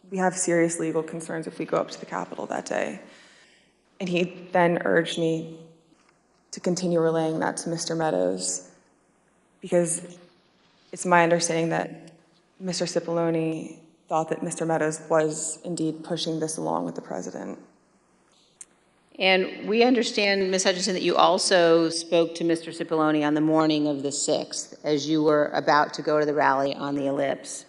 We have serious legal concerns if we go up to the Capitol that day. And he then urged me to continue relaying that to Mr. Meadows, because it's my understanding that Mr. Cipollone thought that Mr. Meadows was indeed pushing this along with the president. And we understand, Ms. Hutchinson, that you also spoke to Mr. Cipollone on the morning of the 6th as you were about to go to the rally on the Ellipse.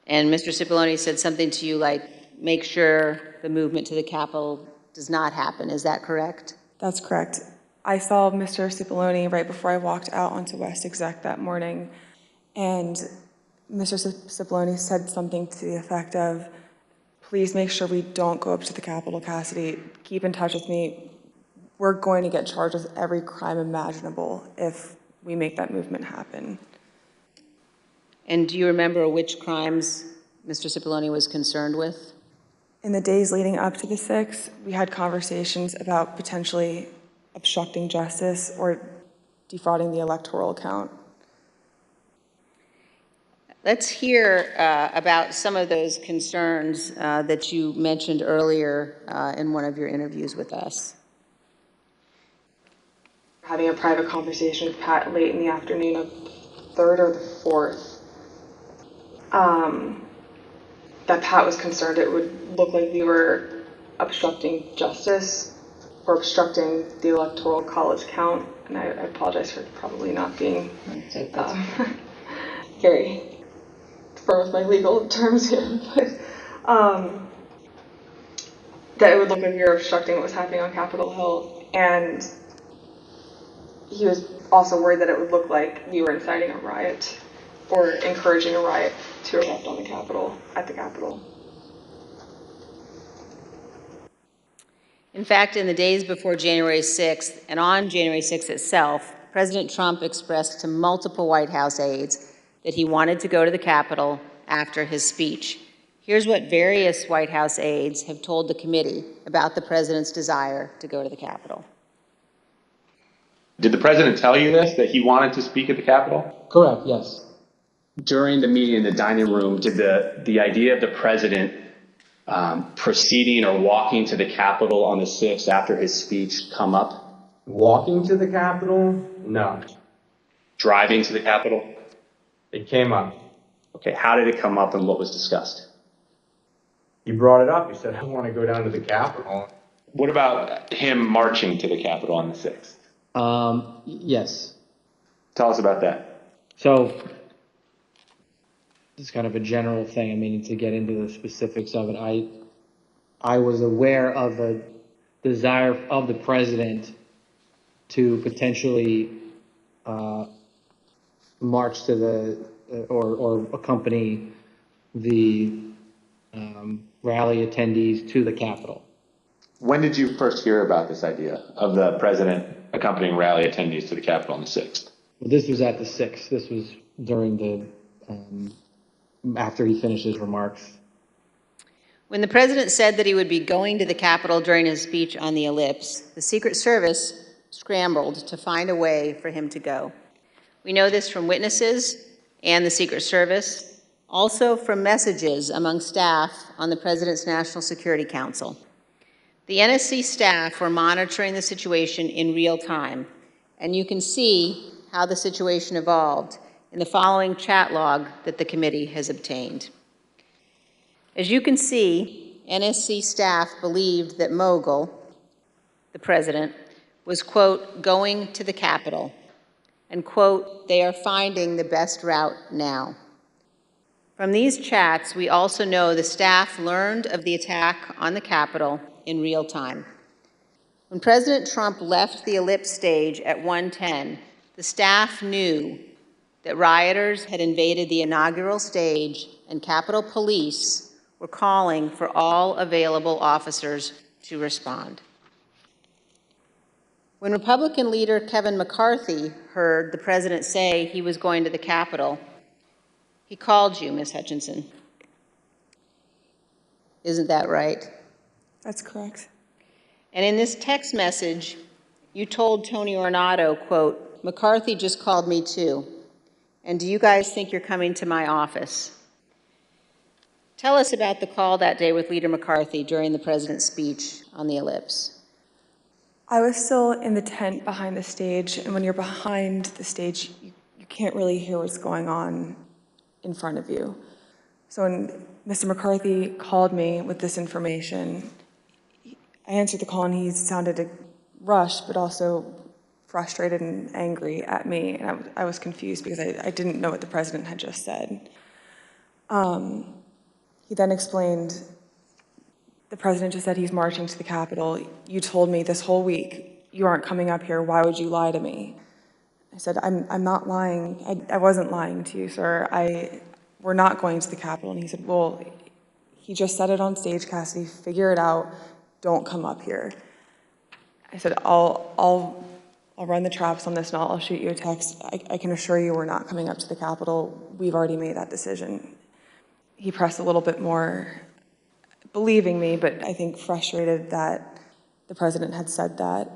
And Mr. Cipollone said something to you like, make sure the movement to the Capitol does not happen. Is that correct? That's correct. I saw Mr. Cipollone right before I walked out onto West Exec that morning, and Mr. Cipollone said something to the effect of, please make sure we don't go up to the Capitol, Cassidy. Keep in touch with me. We're going to get charged with every crime imaginable if we make that movement happen. And do you remember which crimes Mr. Cipollone was concerned with? In the days leading up to the 6th, we had conversations about potentially obstructing justice or defrauding the electoral count. Let's hear about some of those concerns that you mentioned earlier in one of your interviews with us. Having a private conversation with Pat late in the afternoon of 3rd or the 4th, that Pat was concerned it would look like we were obstructing justice or obstructing the electoral college count. And I apologize for probably not being very firm with my legal terms here, but that it would look like we were obstructing what was happening on Capitol Hill. And he was also worried that it would look like we were inciting a riot or encouraging a riot to erupt on the Capitol, at the Capitol. In fact, in the days before January 6th and on January 6th itself, President Trump expressed to multiple White House aides that he wanted to go to the Capitol after his speech. Here's what various White House aides have told the committee about the president's desire to go to the Capitol. Did the president tell you this, that he wanted to speak at the Capitol? Correct, yes. during the meeting in the dining room, did the idea of the president proceeding or walking to the Capitol on the 6th after his speech come up? Walking to the Capitol? No. Driving to the Capitol? It came up. Okay, how did it come up and what was discussed? He brought it up. He said, I want to go down to the Capitol. What about him marching to the Capitol on the 6th? Yes. Tell us about that. So it's kind of a general thing. I mean, to get into the specifics of it, I was aware of a desire of the president to potentially march to the or accompany the rally attendees to the Capitol. When did you first hear about this idea of the president accompanying rally attendees to the Capitol on the 6th? Well, this was at the 6th. This was during the after he finished his remarks. When the president said that he would be going to the Capitol during his speech on the ellipse, the Secret Service scrambled to find a way for him to go. We know this from witnesses and the Secret Service, also from messages among staff on the President's National Security Council. The NSC staff were monitoring the situation in real time, and you can see how the situation evolved in the following chat log that the committee has obtained. As you can see, NSC staff believed that Mogul, the president, was, quote, going to the Capitol, and, quote, they are finding the best route now. From these chats, we also know the staff learned of the attack on the Capitol in real time. When President Trump left the ellipse stage at 1:10, the staff knew that rioters had invaded the inaugural stage and Capitol Police were calling for all available officers to respond. When Republican leader Kevin McCarthy heard the president say he was going to the Capitol, he called you, Ms. Hutchinson. Isn't that right? That's correct. And in this text message, you told Tony Ornato, quote, McCarthy just called me too. And do you guys think you're coming to my office? Tell us about the call that day with Leader McCarthy during the president's speech on the ellipse. I was still in the tent behind the stage, and when you're behind the stage, you can't really hear what's going on in front of you. So when Mr. McCarthy called me with this information, I answered the call and he sounded rushed, but also frustrated and angry at me, and I was confused because I didn't know what the president had just said. He then explained, the president just said he's marching to the Capitol. You told me this whole week you aren't coming up here. Why would you lie to me? I said, I'm not lying. I wasn't lying to you, sir. We're not going to the Capitol. And he said, well, he just said it on stage, Cassidy. Figure it out. Don't come up here. I said, I'll run the traps on this and I'll shoot you a text. I can assure you we're not coming up to the Capitol. We've already made that decision. He pressed a little bit more, believing me, but I think frustrated that the president had said that.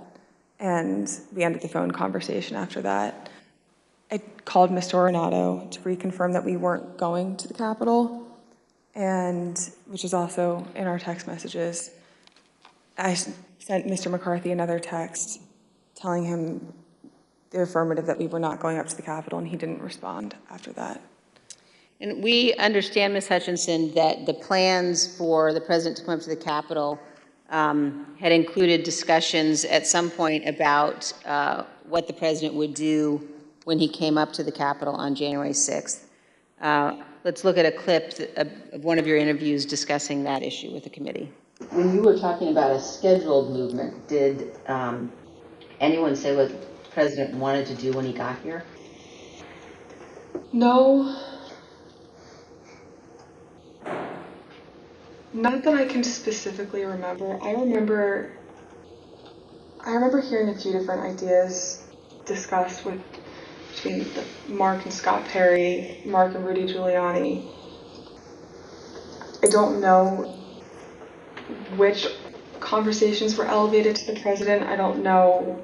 And we ended the phone conversation after that. I called Mr. Ornato to reconfirm that we weren't going to the Capitol, and which is also in our text messages. I sent Mr. McCarthy another text telling him the affirmative that we were not going up to the Capitol, and he didn't respond after that. And we understand, Ms. Hutchinson, that the plans for the president to come up to the Capitol had included discussions at some point about what the president would do when he came up to the Capitol on January 6th. Let's look at a clip of one of your interviews discussing that issue with the committee. When you were talking about a scheduled movement, did anyone say what the president wanted to do when he got here? No. Not that I can specifically remember. I remember hearing a few different ideas discussed between Mark and Scott Perry, Mark and Rudy Giuliani. I don't know which conversations were elevated to the president. I don't know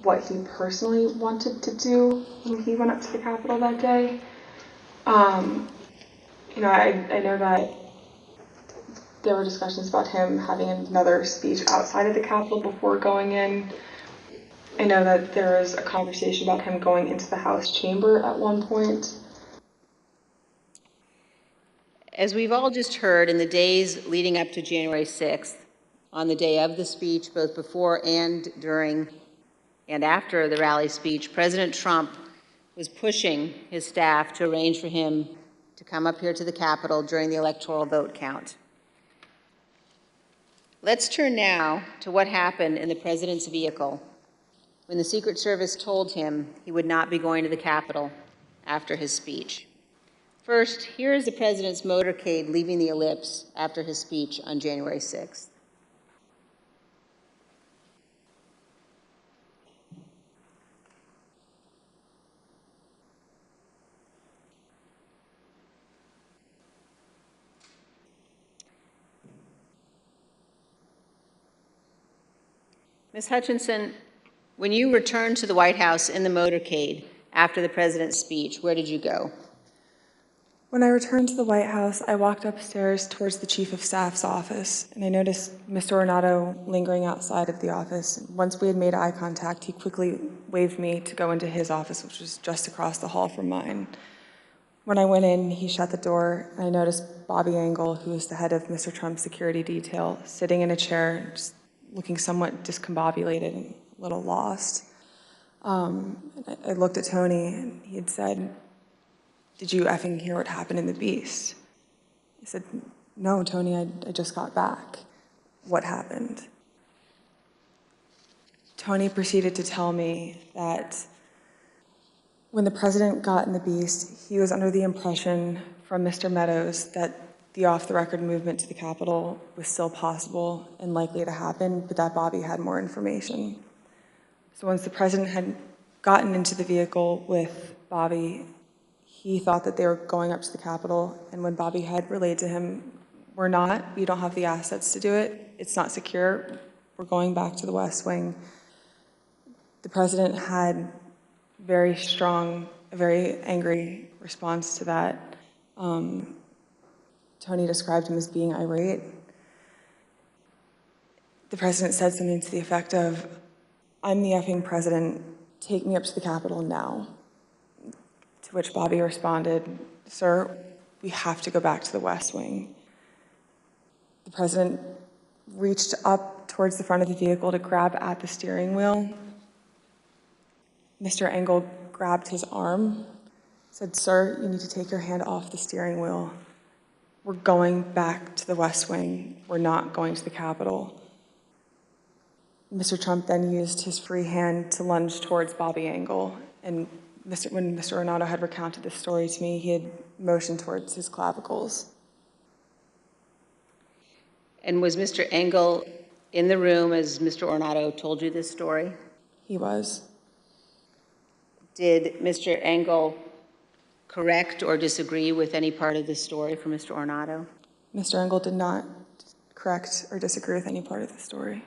what he personally wanted to do when he went up to the Capitol that day. You know, I know that there were discussions about him having another speech outside of the Capitol before going in. I know that there was a conversation about him going into the House chamber at one point. As we've all just heard, in the days leading up to January 6th, on the day of the speech, both before and during and after the rally speech, President Trump was pushing his staff to arrange for him to come up here to the Capitol during the electoral vote count. Let's turn now to what happened in the president's vehicle when the Secret Service told him he would not be going to the Capitol after his speech. First, here is the president's motorcade leaving the ellipse after his speech on January 6th. Ms. Hutchinson, when you returned to the White House in the motorcade after the president's speech, where did you go? When I returned to the White House, I walked upstairs towards the Chief of Staff's office, and I noticed Mr. Ornato lingering outside of the office. Once we had made eye contact, he quickly waved me to go into his office, which was just across the hall from mine. When I went in, he shut the door, and I noticed Bobby Engel, who was the head of Mr. Trump's security detail, sitting in a chair, just looking somewhat discombobulated and a little lost. I looked at Tony, and he had said, "Did you effing hear what happened in the Beast?" I said, "No, Tony, I just got back. What happened?" Tony proceeded to tell me that when the president got in the Beast, he was under the impression from Mr. Meadows that the off-the-record movement to the Capitol was still possible and likely to happen, but that Bobby had more information. So once the president had gotten into the vehicle with Bobby, he thought that they were going up to the Capitol, and when Bobby had relayed to him, "We're not, we don't have the assets to do it, it's not secure, we're going back to the West Wing," the president had a very angry response to that. Tony described him as being irate. The president said something to the effect of, "I'm the effing president, take me up to the Capitol now." To which Bobby responded, "Sir, we have to go back to the West Wing." The president reached up towards the front of the vehicle to grab at the steering wheel. Mr. Engel grabbed his arm, said, "Sir, you need to take your hand off the steering wheel. We're going back to the West Wing. We're not going to the Capitol." Mr. Trump then used his free hand to lunge towards Bobby Engel, and when Mr. Ornato had recounted this story to me, he had motioned towards his clavicles. And was Mr. Engel in the room as Mr. Ornato told you this story? He was. Did Mr. Engel correct or disagree with any part of this story from Mr. Ornato? Mr. Engel did not correct or disagree with any part of the story.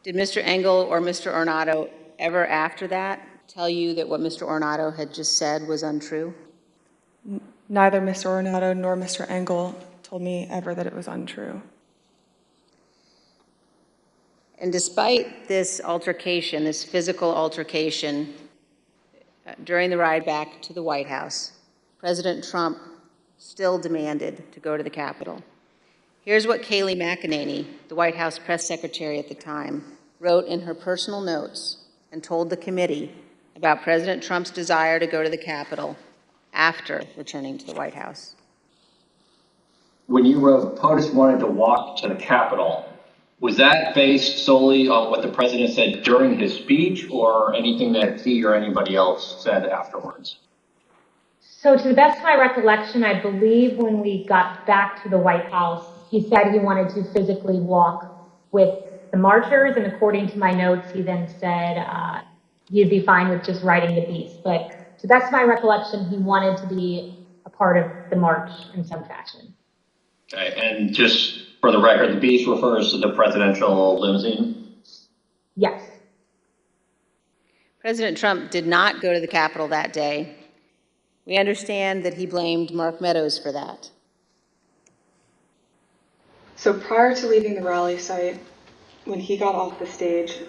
Did Mr. Engel or Mr. Ornato ever after that tell you that what Mr. Ornato had just said was untrue? Neither Mr. Ornato nor Mr. Engel told me ever that it was untrue. And despite this altercation, this physical altercation, during the ride back to the White House, President Trump still demanded to go to the Capitol. Here's what Kayleigh McEnany, the White House press secretary at the time, wrote in her personal notes and told the committee about President Trump's desire to go to the Capitol after returning to the White House. When you wrote, POTUS wanted to walk to the Capitol, was that based solely on what the president said during his speech or anything that he or anybody else said afterwards? So to the best of my recollection, I believe when we got back to the White House, he said he wanted to physically walk with the marchers, and according to my notes, he then said he'd be fine with just riding the Beast. But to the best of my recollection, he wanted to be a part of the march in some fashion. Okay, and just for the record, the Beast refers to the presidential limousine? Yes. President Trump did not go to the Capitol that day. We understand that he blamed Mark Meadows for that. So prior to leaving the rally site, when he got off the stage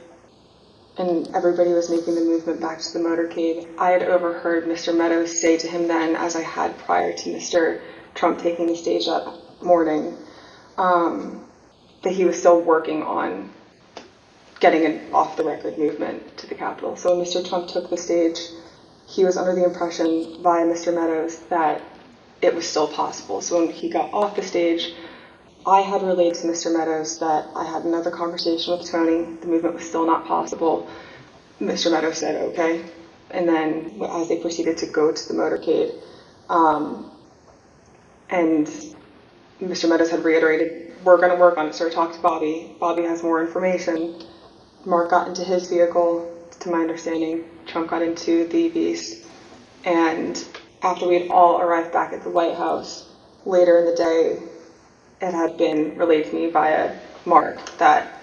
and everybody was making the movement back to the motorcade, I had overheard Mr. Meadows say to him then, as I had prior to Mr. Trump taking the stage that morning, that he was still working on getting an off-the-record movement to the Capitol. So when Mr. Trump took the stage, he was under the impression via Mr. Meadows that it was still possible. So when he got off the stage, I had relayed to Mr. Meadows that I had another conversation with Tony. The movement was still not possible. Mr. Meadows said, okay. And then as they proceeded to go to the motorcade, and Mr. Meadows had reiterated, we're going to work on it, sir. Talk to Bobby. Bobby has more information. Mark got into his vehicle, to my understanding. Trump got into the Beast. And after we had all arrived back at the White House, later in the day, it had been relayed to me via Mark that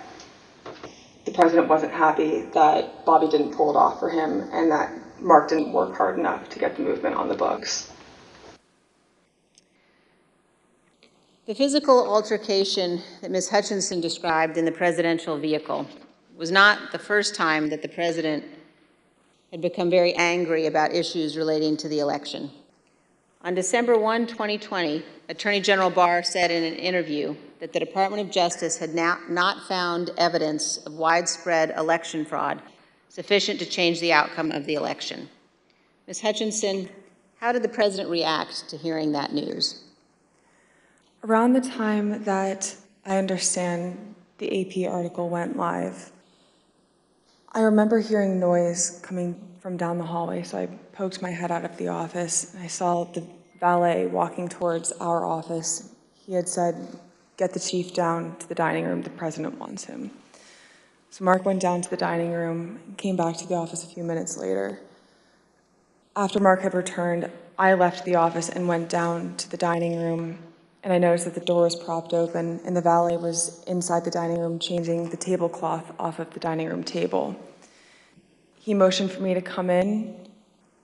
the president wasn't happy that Bobby didn't pull it off for him and that Mark didn't work hard enough to get the movement on the books. The physical altercation that Ms. Hutchinson described in the presidential vehicle was not the first time that the president had become very angry about issues relating to the election. On December 1, 2020, Attorney General Barr said in an interview that the Department of Justice had not found evidence of widespread election fraud sufficient to change the outcome of the election. Ms. Hutchinson, how did the president react to hearing that news? Around the time that I understand the AP article went live, I remember hearing noise coming from down the hallway, so I poked my head out of the office, and I saw the valet walking towards our office. He had said, get the chief down to the dining room, the president wants him. So Mark went down to the dining room and came back to the office a few minutes later. After Mark had returned, I left the office and went down to the dining room, and I noticed that the door was propped open and the valet was inside the dining room changing the tablecloth off of the dining room table. He motioned for me to come in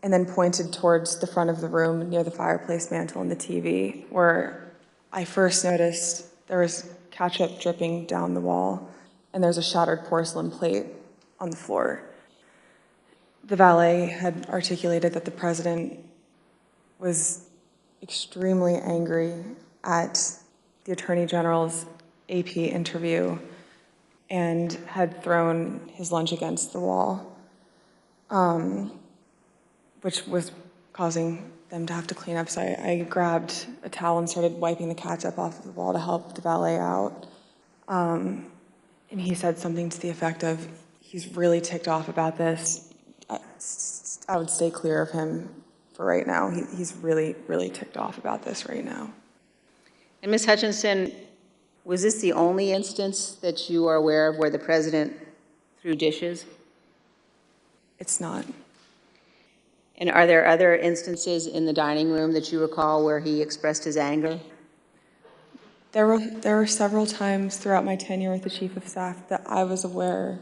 and then pointed towards the front of the room near the fireplace mantle and the TV, where I first noticed there was ketchup dripping down the wall and there's a shattered porcelain plate on the floor. The valet had articulated that the president was extremely angry at the Attorney General's AP interview and had thrown his lunch against the wall, which was causing them to have to clean up. So I grabbed a towel and started wiping the ketchup off of the wall to help the valet out. And he said something to the effect of, he's really ticked off about this. I would stay clear of him for right now. He's really, really ticked off about this right now. And Ms. Hutchinson, was this the only instance that you are aware of where the president threw dishes? It's not. And are there other instances in the dining room that you recall where he expressed his anger? There were several times throughout my tenure with the Chief of Staff that I was aware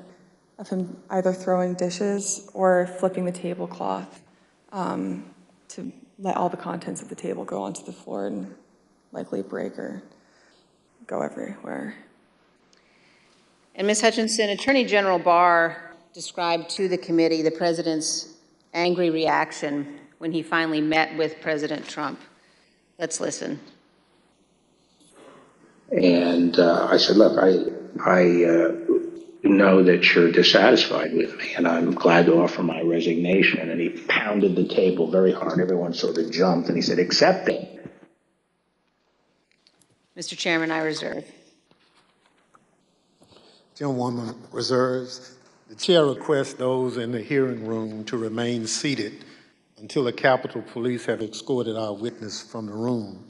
of him either throwing dishes or flipping the tablecloth to let all the contents of the table go onto the floor and likely break or go everywhere. And Ms. Hutchinson, Attorney General Barr described to the committee the president's angry reaction when he finally met with President Trump. Let's listen. And I said, look, I know that you're dissatisfied with me, and I'm glad to offer my resignation. And he pounded the table very hard. Everyone sort of jumped, and he said, accept it. Mr. Chairman, I reserve. Gentlewoman reserves. The chair requests those in the hearing room to remain seated until the Capitol Police have escorted our witness from the room.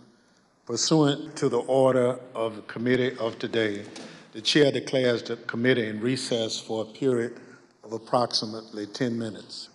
Pursuant to the order of the committee of today, the chair declares the committee in recess for a period of approximately 10 minutes.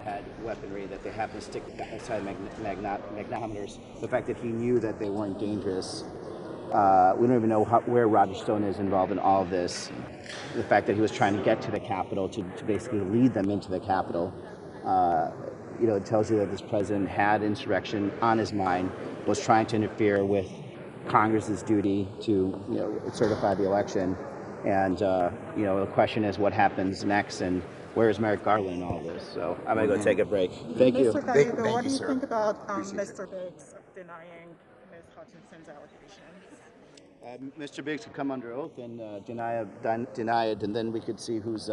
had weaponry, that they happened to stick aside magnetometers. The fact that he knew that they weren't dangerous. We don't even know where Roger Stone is involved in all of this. The fact that he was trying to get to the Capitol to basically lead them into the Capitol. It tells you that this president had insurrection on his mind, was trying to interfere with Congress's duty to certify the election. And, the question is what happens next and where is Merrick Garland in all this? So I'm going to go take a break. Thank you. Mr. Gallego, what do you think about Mr. Biggs denying Ms. Hutchinson's allegations? Mr. Biggs could come under oath and deny it, and then we could see who's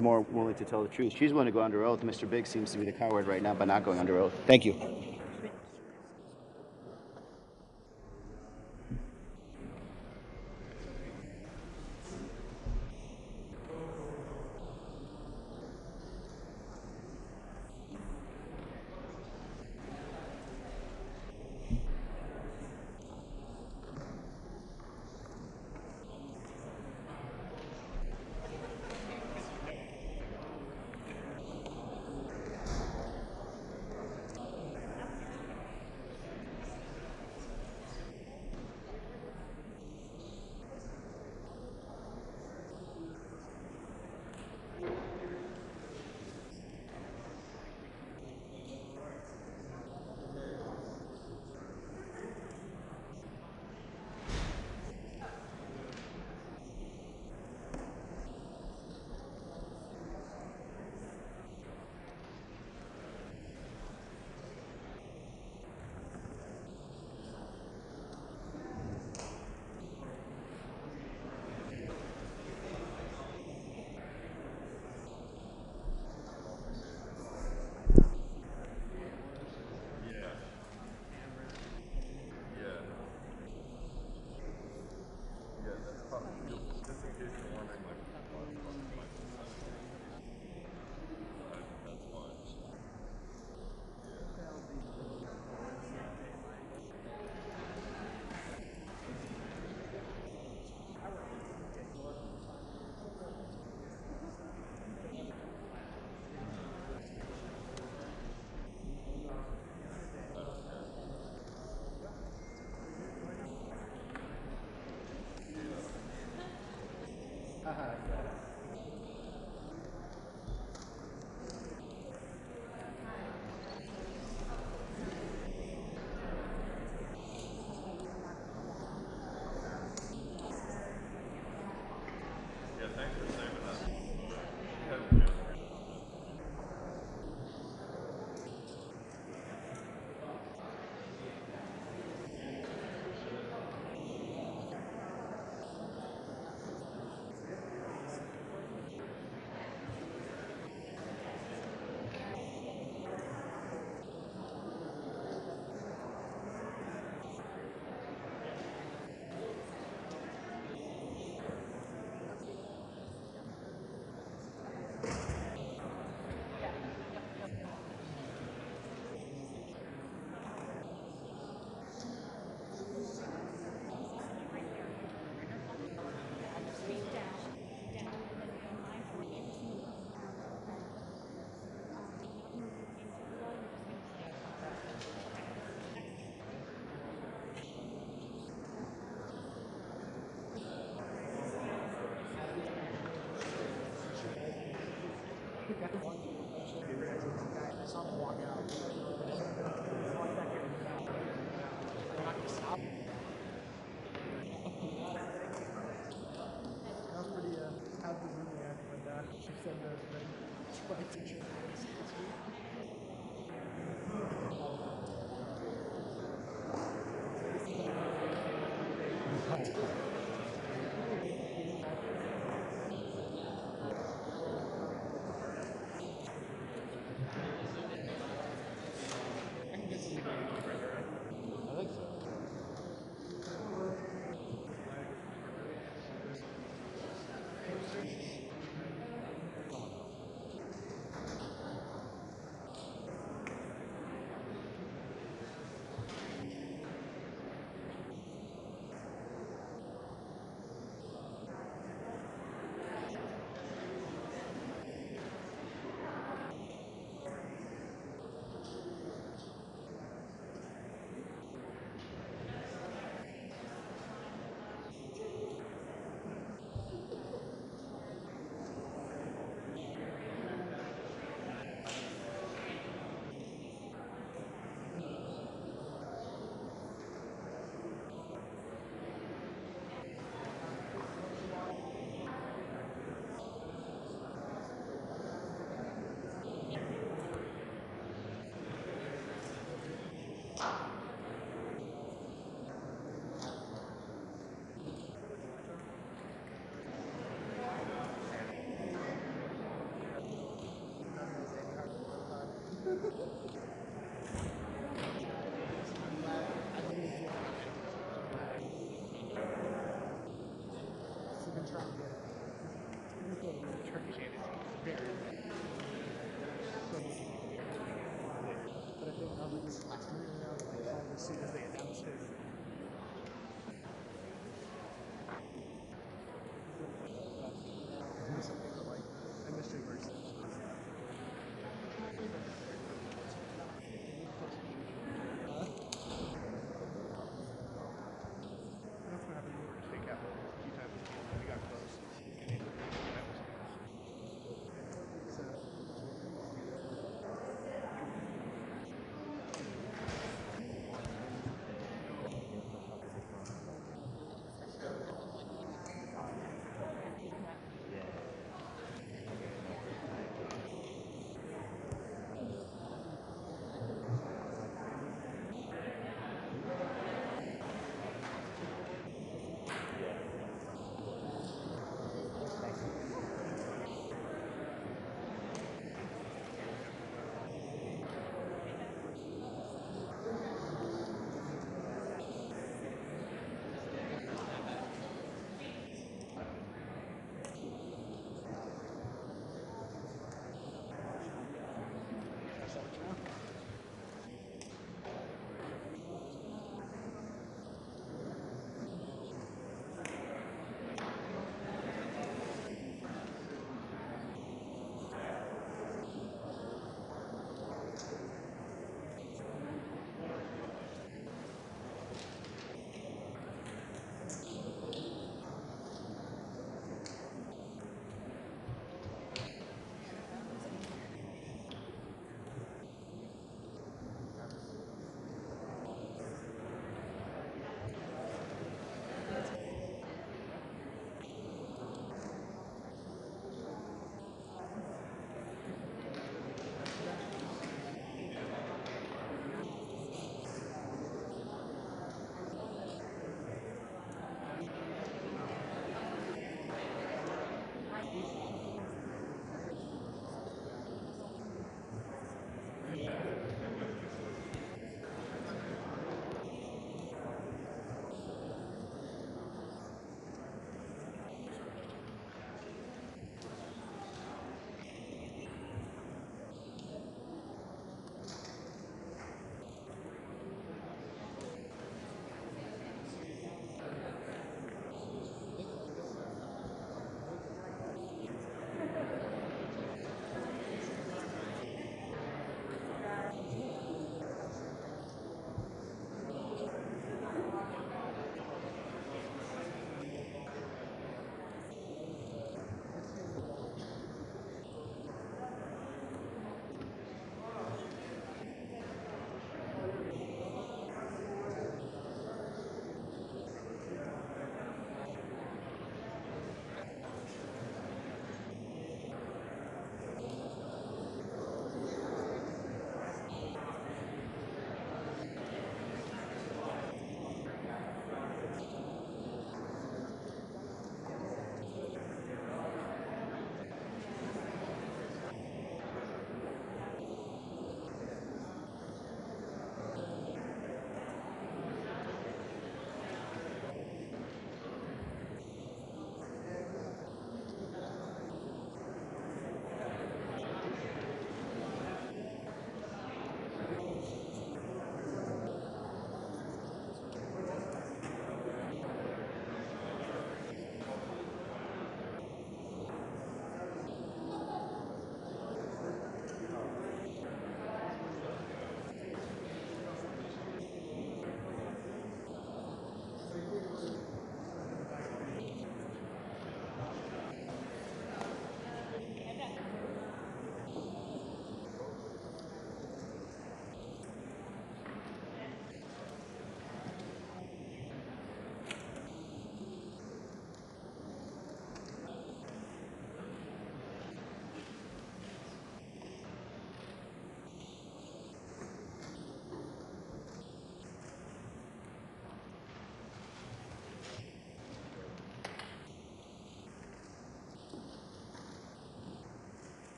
more willing to tell the truth. She's willing to go under oath. Mr. Biggs seems to be the coward right now by not going under oath. Thank you.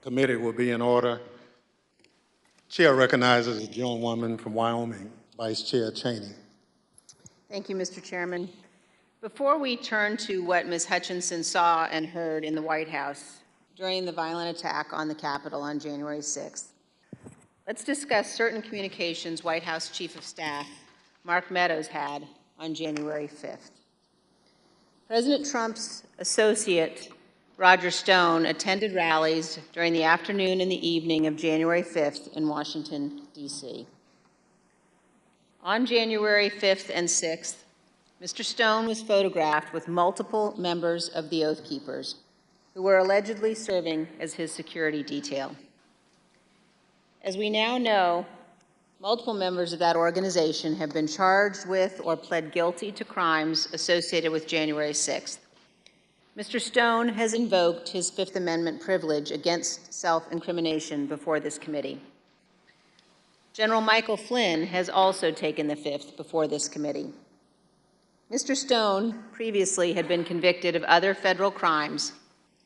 Committee will be in order. Chair recognizes a gentlewoman from Wyoming, Vice Chair Cheney. Thank you, Mr. Chairman. Before we turn to what Ms. Hutchinson saw and heard in the White House during the violent attack on the Capitol on January 6th, let's discuss certain communications White House Chief of Staff Mark Meadows had on January 5th. President Trump's associate, Roger Stone, attended rallies during the afternoon and the evening of January 5th in Washington, D.C. On January 5th and 6th, Mr. Stone was photographed with multiple members of the Oath Keepers who were allegedly serving as his security detail. As we now know, multiple members of that organization have been charged with or pled guilty to crimes associated with January 6th. Mr. Stone has invoked his Fifth Amendment privilege against self-incrimination before this committee. General Michael Flynn has also taken the fifth before this committee. Mr. Stone previously had been convicted of other federal crimes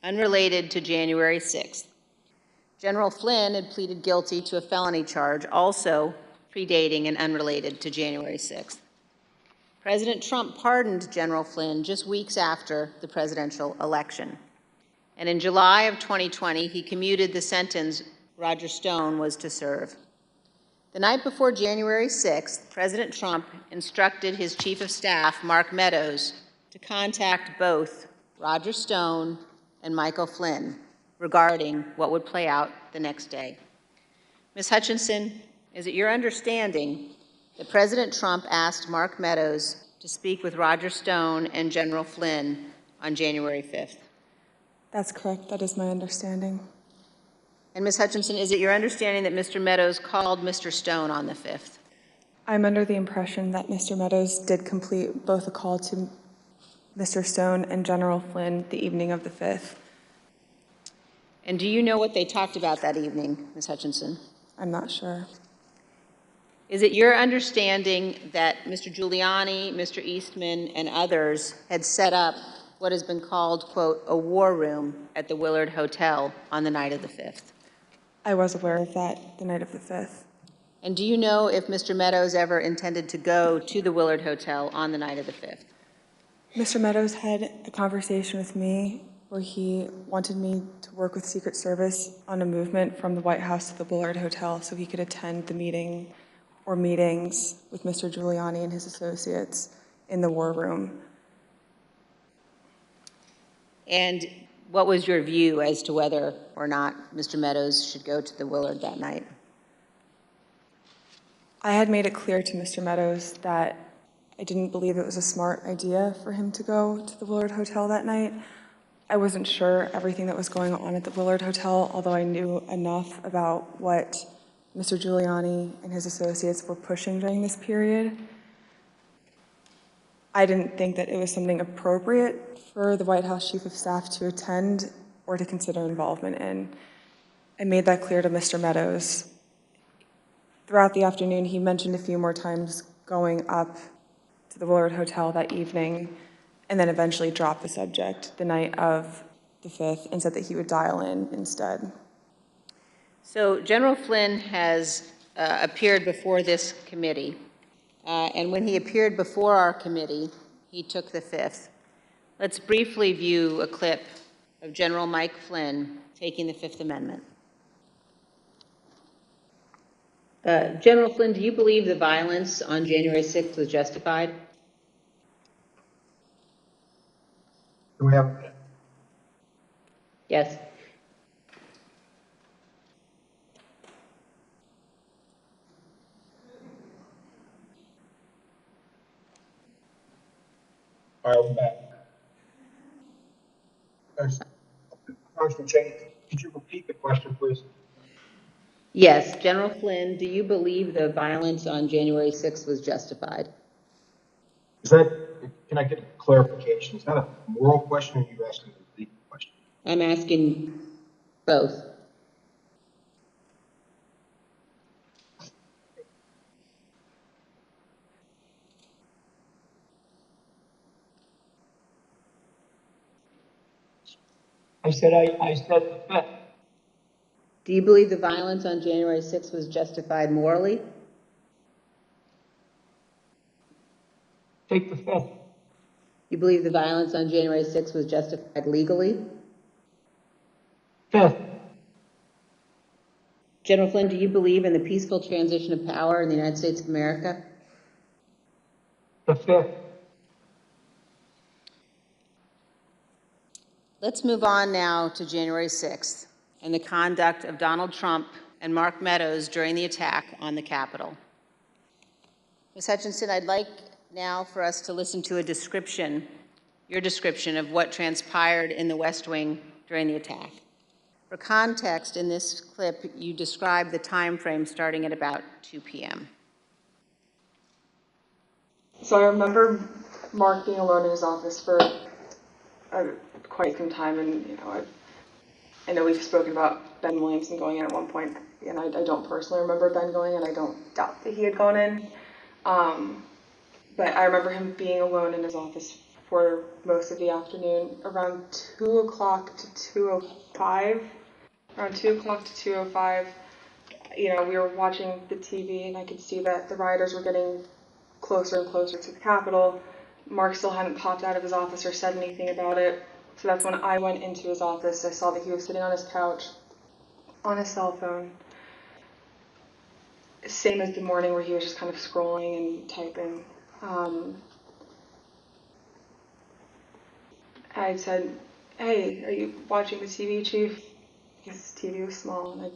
unrelated to January 6th. General Flynn had pleaded guilty to a felony charge also predating and unrelated to January 6th. President Trump pardoned General Flynn just weeks after the presidential election. And in July of 2020, he commuted the sentence Roger Stone was to serve. The night before January 6th, President Trump instructed his Chief of Staff, Mark Meadows, to contact both Roger Stone and Michael Flynn regarding what would play out the next day. Ms. Hutchinson, is it your understanding that President Trump asked Mark Meadows to speak with Roger Stone and General Flynn on January 5th? That's correct. That is my understanding. And Ms. Hutchinson, is it your understanding that Mr. Meadows called Mr. Stone on the 5th? I'm under the impression that Mr. Meadows did complete both a call to Mr. Stone and General Flynn the evening of the 5th. And do you know what they talked about that evening, Ms. Hutchinson? I'm not sure. Is it your understanding that Mr. Giuliani, Mr. Eastman, and others had set up what has been called, quote, a war room at the Willard Hotel on the night of the 5th? I was aware of that the night of the 5th. And do you know if Mr. Meadows ever intended to go to the Willard Hotel on the night of the 5th? Mr. Meadows had a conversation with me where he wanted me to work with Secret Service on a movement from the White House to the Willard Hotel so he could attend the meeting or meetings with Mr. Giuliani and his associates in the war room. And what was your view as to whether or not Mr. Meadows should go to the Willard that night? I had made it clear to Mr. Meadows that I didn't believe it was a smart idea for him to go to the Willard Hotel that night. I wasn't sure everything that was going on at the Willard Hotel, although I knew enough about what Mr. Giuliani and his associates were pushing during this period. I didn't think that it was something appropriate for the White House Chief of Staff to attend or to consider involvement in. I made that clear to Mr. Meadows. Throughout the afternoon, he mentioned a few more times going up to the Willard Hotel that evening, and then eventually dropped the subject the night of the 5th and said that he would dial in instead. So General Flynn has appeared before this committee, and when he appeared before our committee, he took the 5th. Let's briefly view a clip of General Mike Flynn taking the Fifth Amendment. General Flynn, do you believe the violence on January 6th was justified? Do we have? Yes. All right, we're back. Congressman Cheney, could you repeat the question, please? Yes. General Flynn, do you believe the violence on January 6th was justified? Is that, can I get clarification? Is that a moral question or are you asking a legal question? I'm asking both. I said the fifth. Do you believe the violence on January 6th was justified morally? Take the fifth. You believe the violence on January 6th was justified legally? Fifth. General Flynn, do you believe in the peaceful transition of power in the United States of America? The fifth. Let's move on now to January 6th and the conduct of Donald Trump and Mark Meadows during the attack on the Capitol. Ms. Hutchinson, I'd like now for us to listen to a description, your description of what transpired in the West Wing during the attack. For context, in this clip, you describe the time frame starting at about 2 p.m. So I remember Mark being alone in his office for quite some time, and I know we've spoken about Ben Williamson going in at one point, and I don't personally remember Ben going in. I don't doubt that he had gone in, but I remember him being alone in his office for most of the afternoon, around 2 o'clock to 2:05. Around 2 o'clock to 2:05, we were watching the TV, and I could see that the rioters were getting closer and closer to the Capitol. Mark still hadn't popped out of his office or said anything about it. So that's when I went into his office. I saw that he was sitting on his couch, on his cell phone. Same as the morning where he was just kind of scrolling and typing. I said, "Hey, are you watching the TV, Chief?" His TV was small, and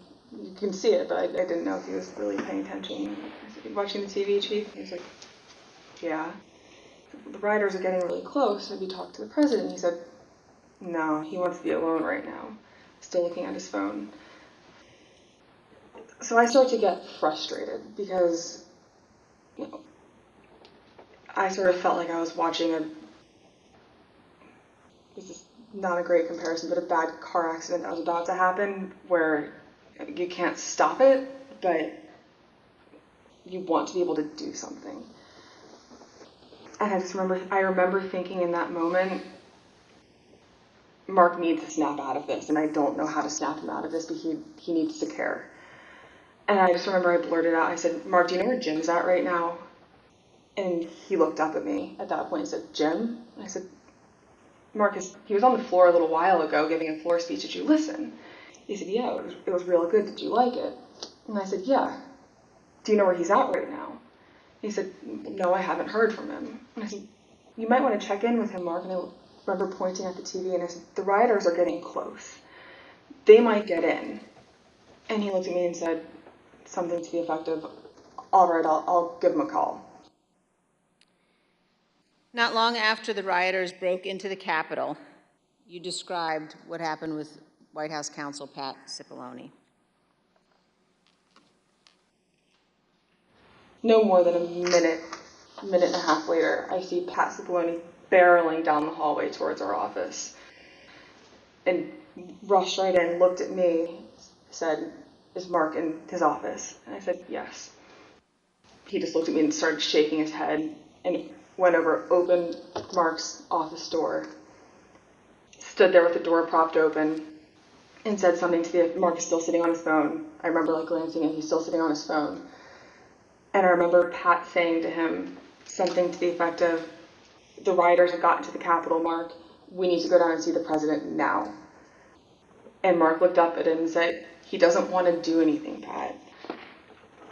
you can see it, but I didn't know if he was really paying attention. I said, "You watching the TV, Chief?" He was like, "Yeah." "The rioters are getting really close. Have you talked to the president?" He said, "No, he wants to be alone right now." Still looking at his phone. So I started to get frustrated because, I sort of felt like I was watching this is not a great comparison, but a bad car accident that was about to happen where you can't stop it, but you want to be able to do something. And I remember thinking in that moment, Mark needs to snap out of this, and I don't know how to snap him out of this, but he needs to care. And I just remember I blurted out, I said, "Mark, do you know where Jim's at right now?" And he looked up at me at that point and said, "Jim?" And I said, "Mark, he was on the floor a little while ago giving a floor speech. Did you listen?" He said, "Yeah, it was real good. Did you like it?" And I said, "Yeah. Do you know where he's at right now?" He said, "No, I haven't heard from him." And I said, "You might want to check in with him, Mark." And I remember pointing at the TV and I said, "The rioters are getting close. They might get in." And he looked at me and said something to the effect of, "All right, I'll give him a call." Not long after the rioters broke into the Capitol, you described what happened with White House counsel Pat Saboloni. No more than a minute and a half later, I see Pat Saboloni barreling down the hallway towards our office and rushed right in, looked at me, said, "Is Mark in his office?" And I said, "Yes." He just looked at me and started shaking his head and went over, opened Mark's office door, stood there with the door propped open, and said something to Mark is still sitting on his phone. I remember glancing and he's still sitting on his phone. And I remember Pat saying to him something to the effect of, "The rioters have gotten to the Capitol, Mark. We need to go down and see the president now." And Mark looked up at him and said, "He doesn't want to do anything, Pat."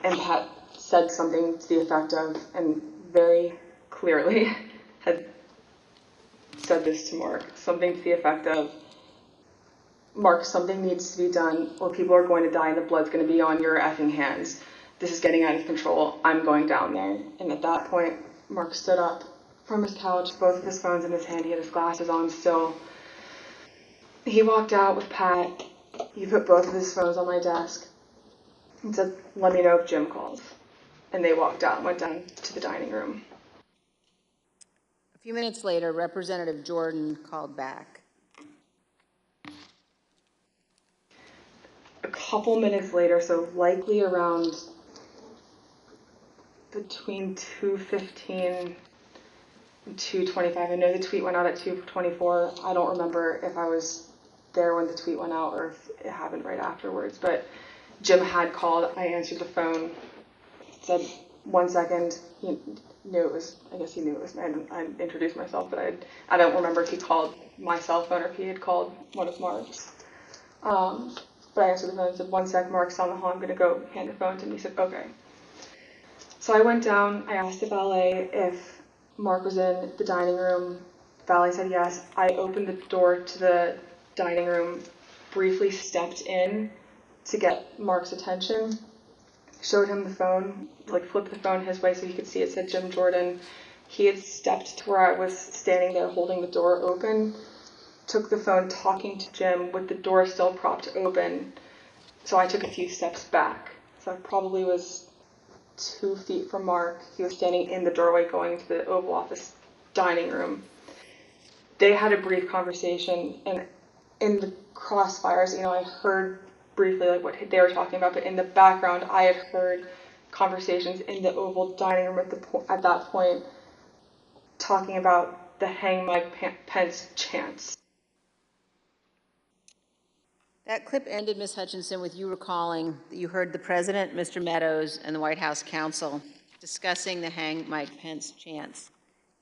And Pat said something to the effect of, and very clearly had said this to Mark, something to the effect of, "Mark, something needs to be done or people are going to die and the blood's going to be on your effing hands. This is getting out of control. I'm going down there." And at that point, Mark stood up from his couch, both of his phones in his hand. He had his glasses on still. He walked out with Pat. He put both of his phones on my desk and said, "Let me know if Jim calls." And they walked out and went down to the dining room. A few minutes later, Representative Jordan called back. A couple minutes later, so likely around between 2:15 and 2:25. I know the tweet went out at 2:24. I don't remember if I was there when the tweet went out or if it happened right afterwards, but Jim had called. I answered the phone, said 1 second. He knew it was, I guess he knew it was me. I introduced myself, but I don't remember if he called my cell phone or if he had called one of Mark's. But I answered the phone and said, 1 sec, Mark's on the hall, I'm going to go hand the phone to him. He said, okay. So I went down, I asked the valet if Mark was in the dining room. The valet said yes. I opened the door to the dining room, briefly stepped in to get Mark's attention, showed him the phone, like flipped the phone his way so he could see it said Jim Jordan. He had stepped to where I was standing there holding the door open, took the phone talking to Jim with the door still propped open. So I took a few steps back. So I probably was 2 feet from Mark. He was standing in the doorway going into the Oval Office dining room. They had a brief conversation, and in the crossfires, I heard briefly like what they were talking about, but in the background, I had heard conversations in the Oval dining room at that point talking about the hang Mike Pence chants. That clip ended, Ms. Hutchinson, with you recalling that you heard the President, Mr. Meadows, and the White House counsel discussing the hang Mike Pence chants.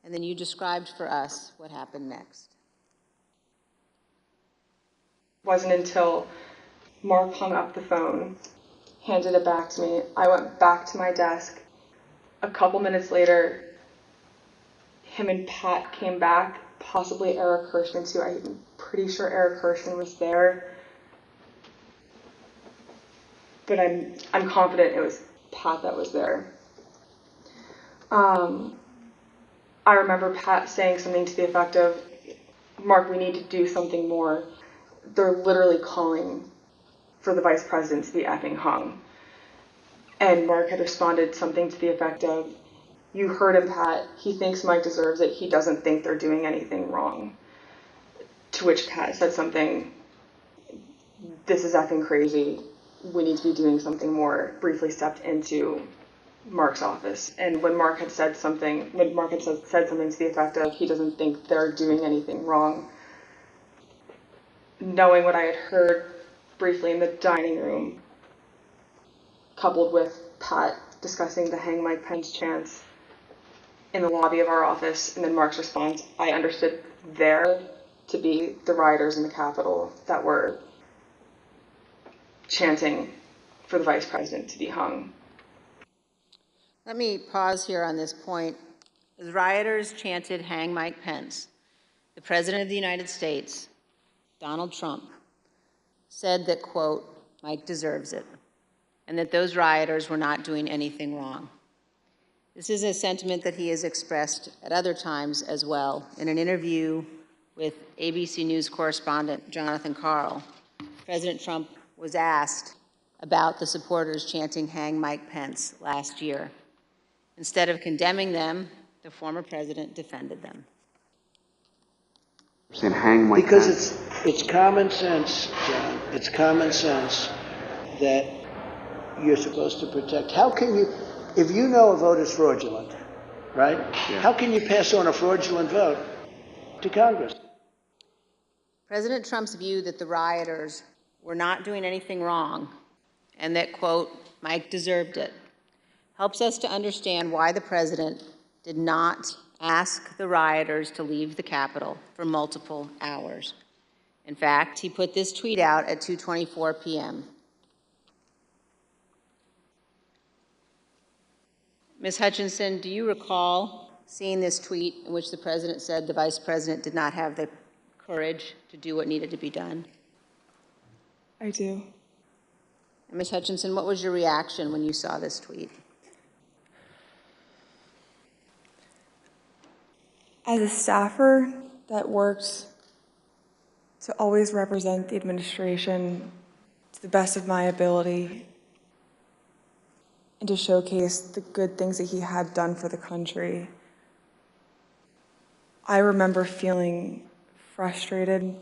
And then you described for us what happened next. It wasn't until Mark hung up the phone, handed it back to me. I went back to my desk. A couple minutes later, him and Pat came back, possibly Eric Hirschmann too. I'm pretty sure Eric Hirschmann was there. But I'm confident it was Pat that was there. I remember Pat saying something to the effect of, Mark, we need to do something more. They're literally calling for the vice president to be effing hung. And Mark had responded something to the effect of, you heard him, Pat. He thinks Mike deserves it. He doesn't think they're doing anything wrong. To which Pat said something, this is effing crazy. We need to be doing something more. Briefly stepped into Mark's office. And when Mark had said something to the effect of, he doesn't think they're doing anything wrong, knowing what I had heard briefly in the dining room, coupled with Pat discussing the hang Mike Pence chants in the lobby of our office, and then Mark's response, I understood there to be the rioters in the Capitol that were chanting for the vice president to be hung. Let me pause here on this point. As rioters chanted hang Mike Pence, the President of the United States, Donald Trump, said that, quote, Mike deserves it, and that those rioters were not doing anything wrong. This is a sentiment that he has expressed at other times as well. In an interview with ABC News correspondent Jonathan Karl, President Trump was asked about the supporters chanting hang Mike Pence last year. Instead of condemning them, the former president defended them. Because it's common sense, John. It's common sense that you're supposed to protect. How can you, if you know a vote is fraudulent, right? Yeah. How can you pass on a fraudulent vote to Congress? President Trump's view that the rioters were not doing anything wrong and that, quote, Mike deserved it, helps us to understand why the president did not ask the rioters to leave the Capitol for multiple hours. In fact, he put this tweet out at 2:24 p.m. Ms. Hutchinson, do you recall seeing this tweet in which the president said the vice president did not have the courage to do what needed to be done? I do. And Ms. Hutchinson, what was your reaction when you saw this tweet? As a staffer that worked to always represent the administration to the best of my ability and to showcase the good things that he had done for the country, I remember feeling frustrated,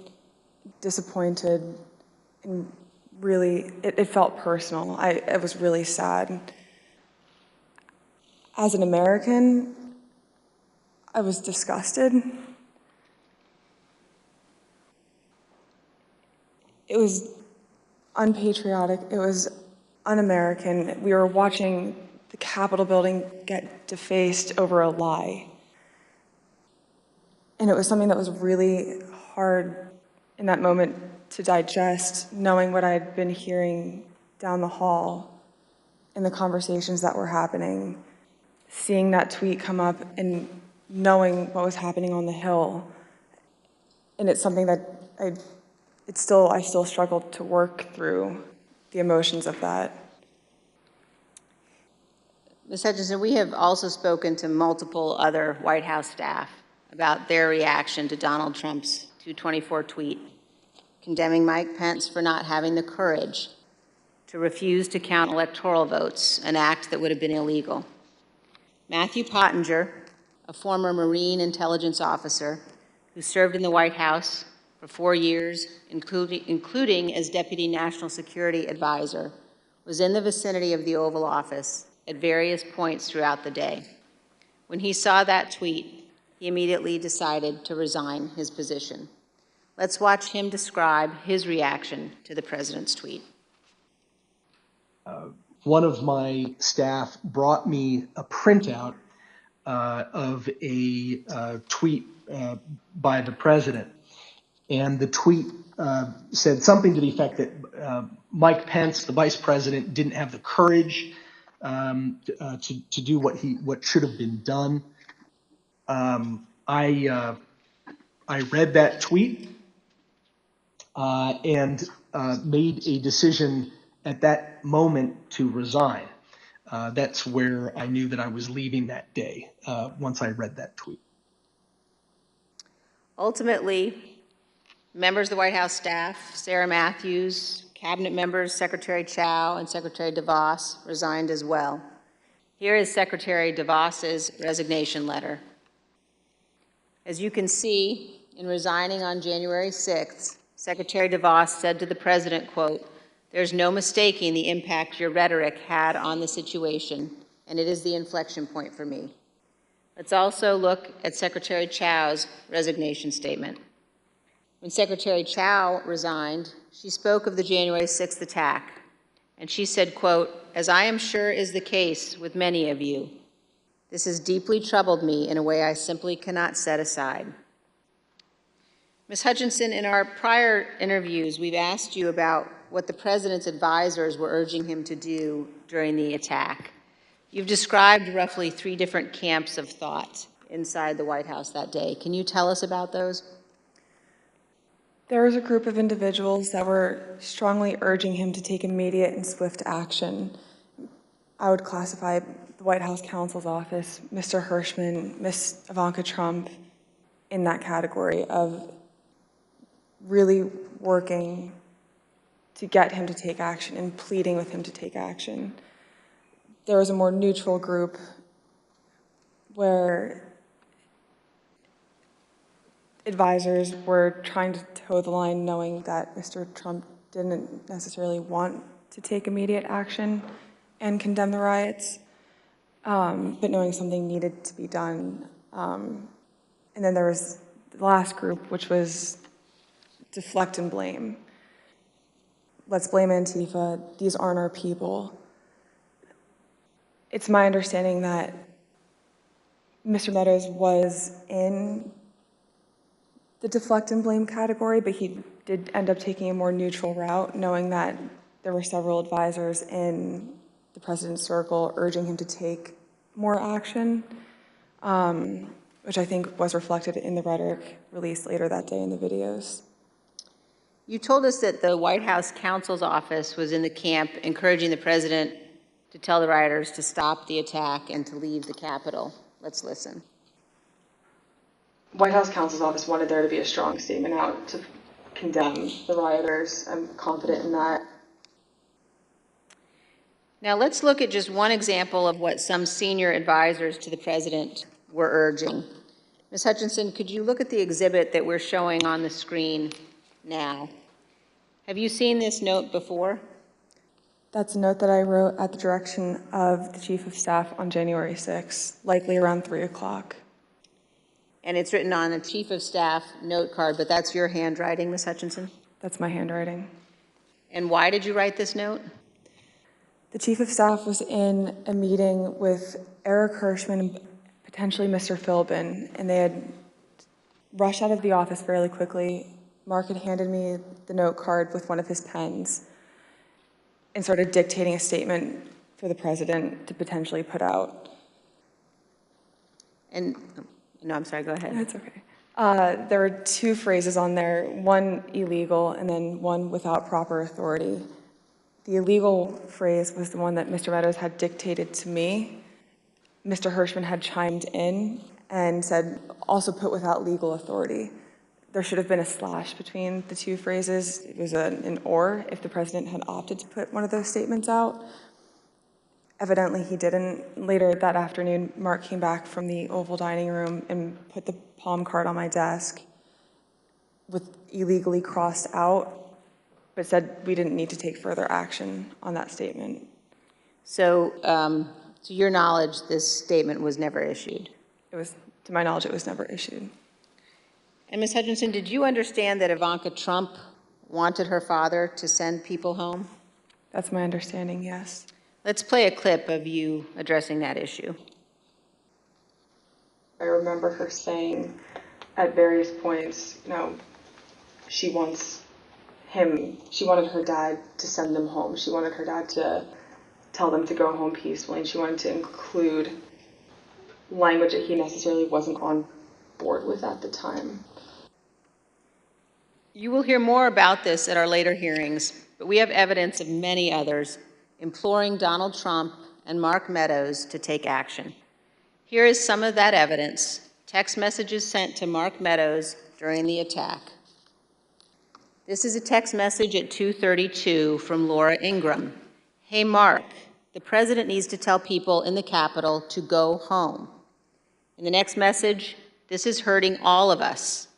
disappointed, and really, it felt personal. It was really sad. As an American, I was disgusted. it was unpatriotic, it was un-American. We were watching the Capitol building get defaced over a lie. And it was something that was really hard in that moment to digest, knowing what I had been hearing down the hall in the conversations that were happening, seeing that tweet come up and knowing what was happening on the Hill. And it's something that I still struggled to work through the emotions of that. Ms. Hutchinson, we have also spoken to multiple other White House staff about their reaction to Donald Trump's 224 tweet, condemning Mike Pence for not having the courage to refuse to count electoral votes, an act that would have been illegal. Matthew Pottinger, a former Marine intelligence officer who served in the White House for 4 years, including as Deputy National Security Advisor, was in the vicinity of the Oval Office at various points throughout the day. When he saw that tweet, he immediately decided to resign his position. Let's watch him describe his reaction to the president's tweet. One of my staff brought me a printout of a tweet by the president. And the tweet said something to the effect that Mike Pence, the vice president, didn't have the courage to do what should have been done. I read that tweet and made a decision at that moment to resign. That's where I knew that I was leaving that day, once I read that tweet. Ultimately, members of the White House staff, Sarah Matthews, cabinet members Secretary Chao and Secretary Devos resigned as well. Here is Secretary Devos's resignation letter. As you can see, in resigning on January 6th, Secretary Devos said to the president, quote, "There's no mistaking the impact your rhetoric had on the situation, and it is the inflection point for me." Let's also look at Secretary Chao's resignation statement. When Secretary Chao resigned, she spoke of the January 6th attack, and she said, quote, "As I am sure is the case with many of you, this has deeply troubled me in a way I simply cannot set aside." Ms. Hutchinson, in our prior interviews, we've asked you about what the president's advisors were urging him to do during the attack. You've described roughly 3 different camps of thought inside the White House that day. Can you tell us about those? There was a group of individuals that were strongly urging him to take immediate and swift action. I would classify the White House counsel's office, Mr. Hirschmann, Ms. Ivanka Trump, in that category of really working to get him to take action and pleading with him to take action. There was a more neutral group where advisors were trying to toe the line, knowing that Mr. Trump didn't necessarily want to take immediate action and condemn the riots, but knowing something needed to be done. And then there was the last group, which was deflect and blame. Let's blame Antifa. These aren't our people. It's my understanding that Mr. Meadows was in the deflect and blame category, but he did end up taking a more neutral route, knowing that there were several advisors in the president's circle urging him to take more action, which I think was reflected in the rhetoric released later that day in the videos. You told us that the White House counsel's office was in the camp encouraging the president to tell the rioters to stop the attack and to leave the Capitol. Let's listen. White House counsel's office wanted there to be a strong statement out to condemn the rioters. I'm confident in that. Now let's look at just one example of what some senior advisors to the president were urging. Ms. Hutchinson, could you look at the exhibit that we're showing on the screen now? Have you seen this note before? That's a note that I wrote at the direction of the Chief of Staff on January 6th, likely around 3 o'clock. And it's written on a Chief of Staff note card, but that's your handwriting, Ms. Hutchinson? That's my handwriting. And why did you write this note? The Chief of Staff was in a meeting with Eric Hirschmann and potentially Mr. Philbin, and they had rushed out of the office fairly quickly. Mark had handed me the note card with one of his pens and started dictating a statement for the president to potentially put out. And, no, I'm sorry, go ahead. That's okay. There were two phrases on there, one illegal and then one without proper authority. The illegal phrase was the one that Mr. Meadows had dictated to me. Mr. Hirschmann had chimed in and said, also put without legal authority. There should have been a slash between the two phrases. It was an or if the president had opted to put one of those statements out. Evidently he didn't. Later that afternoon, Mark came back from the Oval Dining Room and put the palm card on my desk with illegally crossed out, but said we didn't need to take further action on that statement. So, to your knowledge, this statement was never issued? It was, to my knowledge, it was never issued. And Ms. Hutchinson, did you understand that Ivanka Trump wanted her father to send people home? That's my understanding, yes. Let's play a clip of you addressing that issue. I remember her saying at various points, you know, she wanted her dad to send them home. She wanted her dad to tell them to go home peacefully, and she wanted to include language that he necessarily wasn't on board with at the time. You will hear more about this at our later hearings, but we have evidence of many others imploring Donald Trump and Mark Meadows to take action. Here is some of that evidence, text messages sent to Mark Meadows during the attack. This is a text message at 2:32 from Laura Ingram. Hey, Mark, the president needs to tell people in the Capitol to go home. In the next message, this is hurting all of us.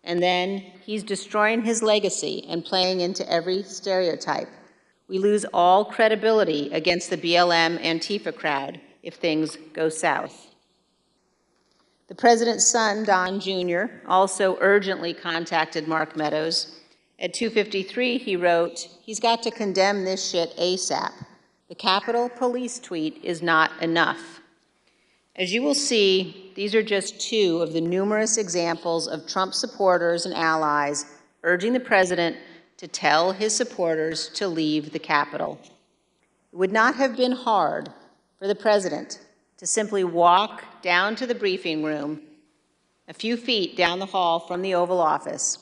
And then he's destroying his legacy and playing into every stereotype. We lose all credibility against the BLM Antifa crowd if things go south. The president's son, Don Jr., also urgently contacted Mark Meadows. At 2:53, he wrote, he's got to condemn this shit ASAP. The Capitol Police tweet is not enough. As you will see, these are just two of the numerous examples of Trump supporters and allies urging the president to tell his supporters to leave the Capitol. It would not have been hard for the president to simply walk down to the briefing room a few feet down the hall from the Oval Office.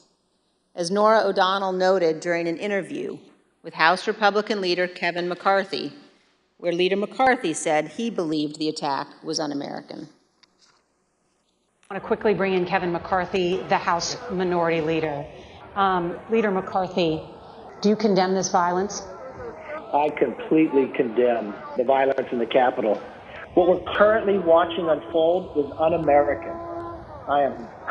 As Nora O'Donnell noted during an interview with House Republican leader Kevin McCarthy, where Leader McCarthy said he believed the attack was un-American. I want to quickly bring in Kevin McCarthy, the House Minority Leader. Leader McCarthy, do you condemn this violence? I completely condemn the violence in the Capitol. What we're currently watching unfold is un-American. I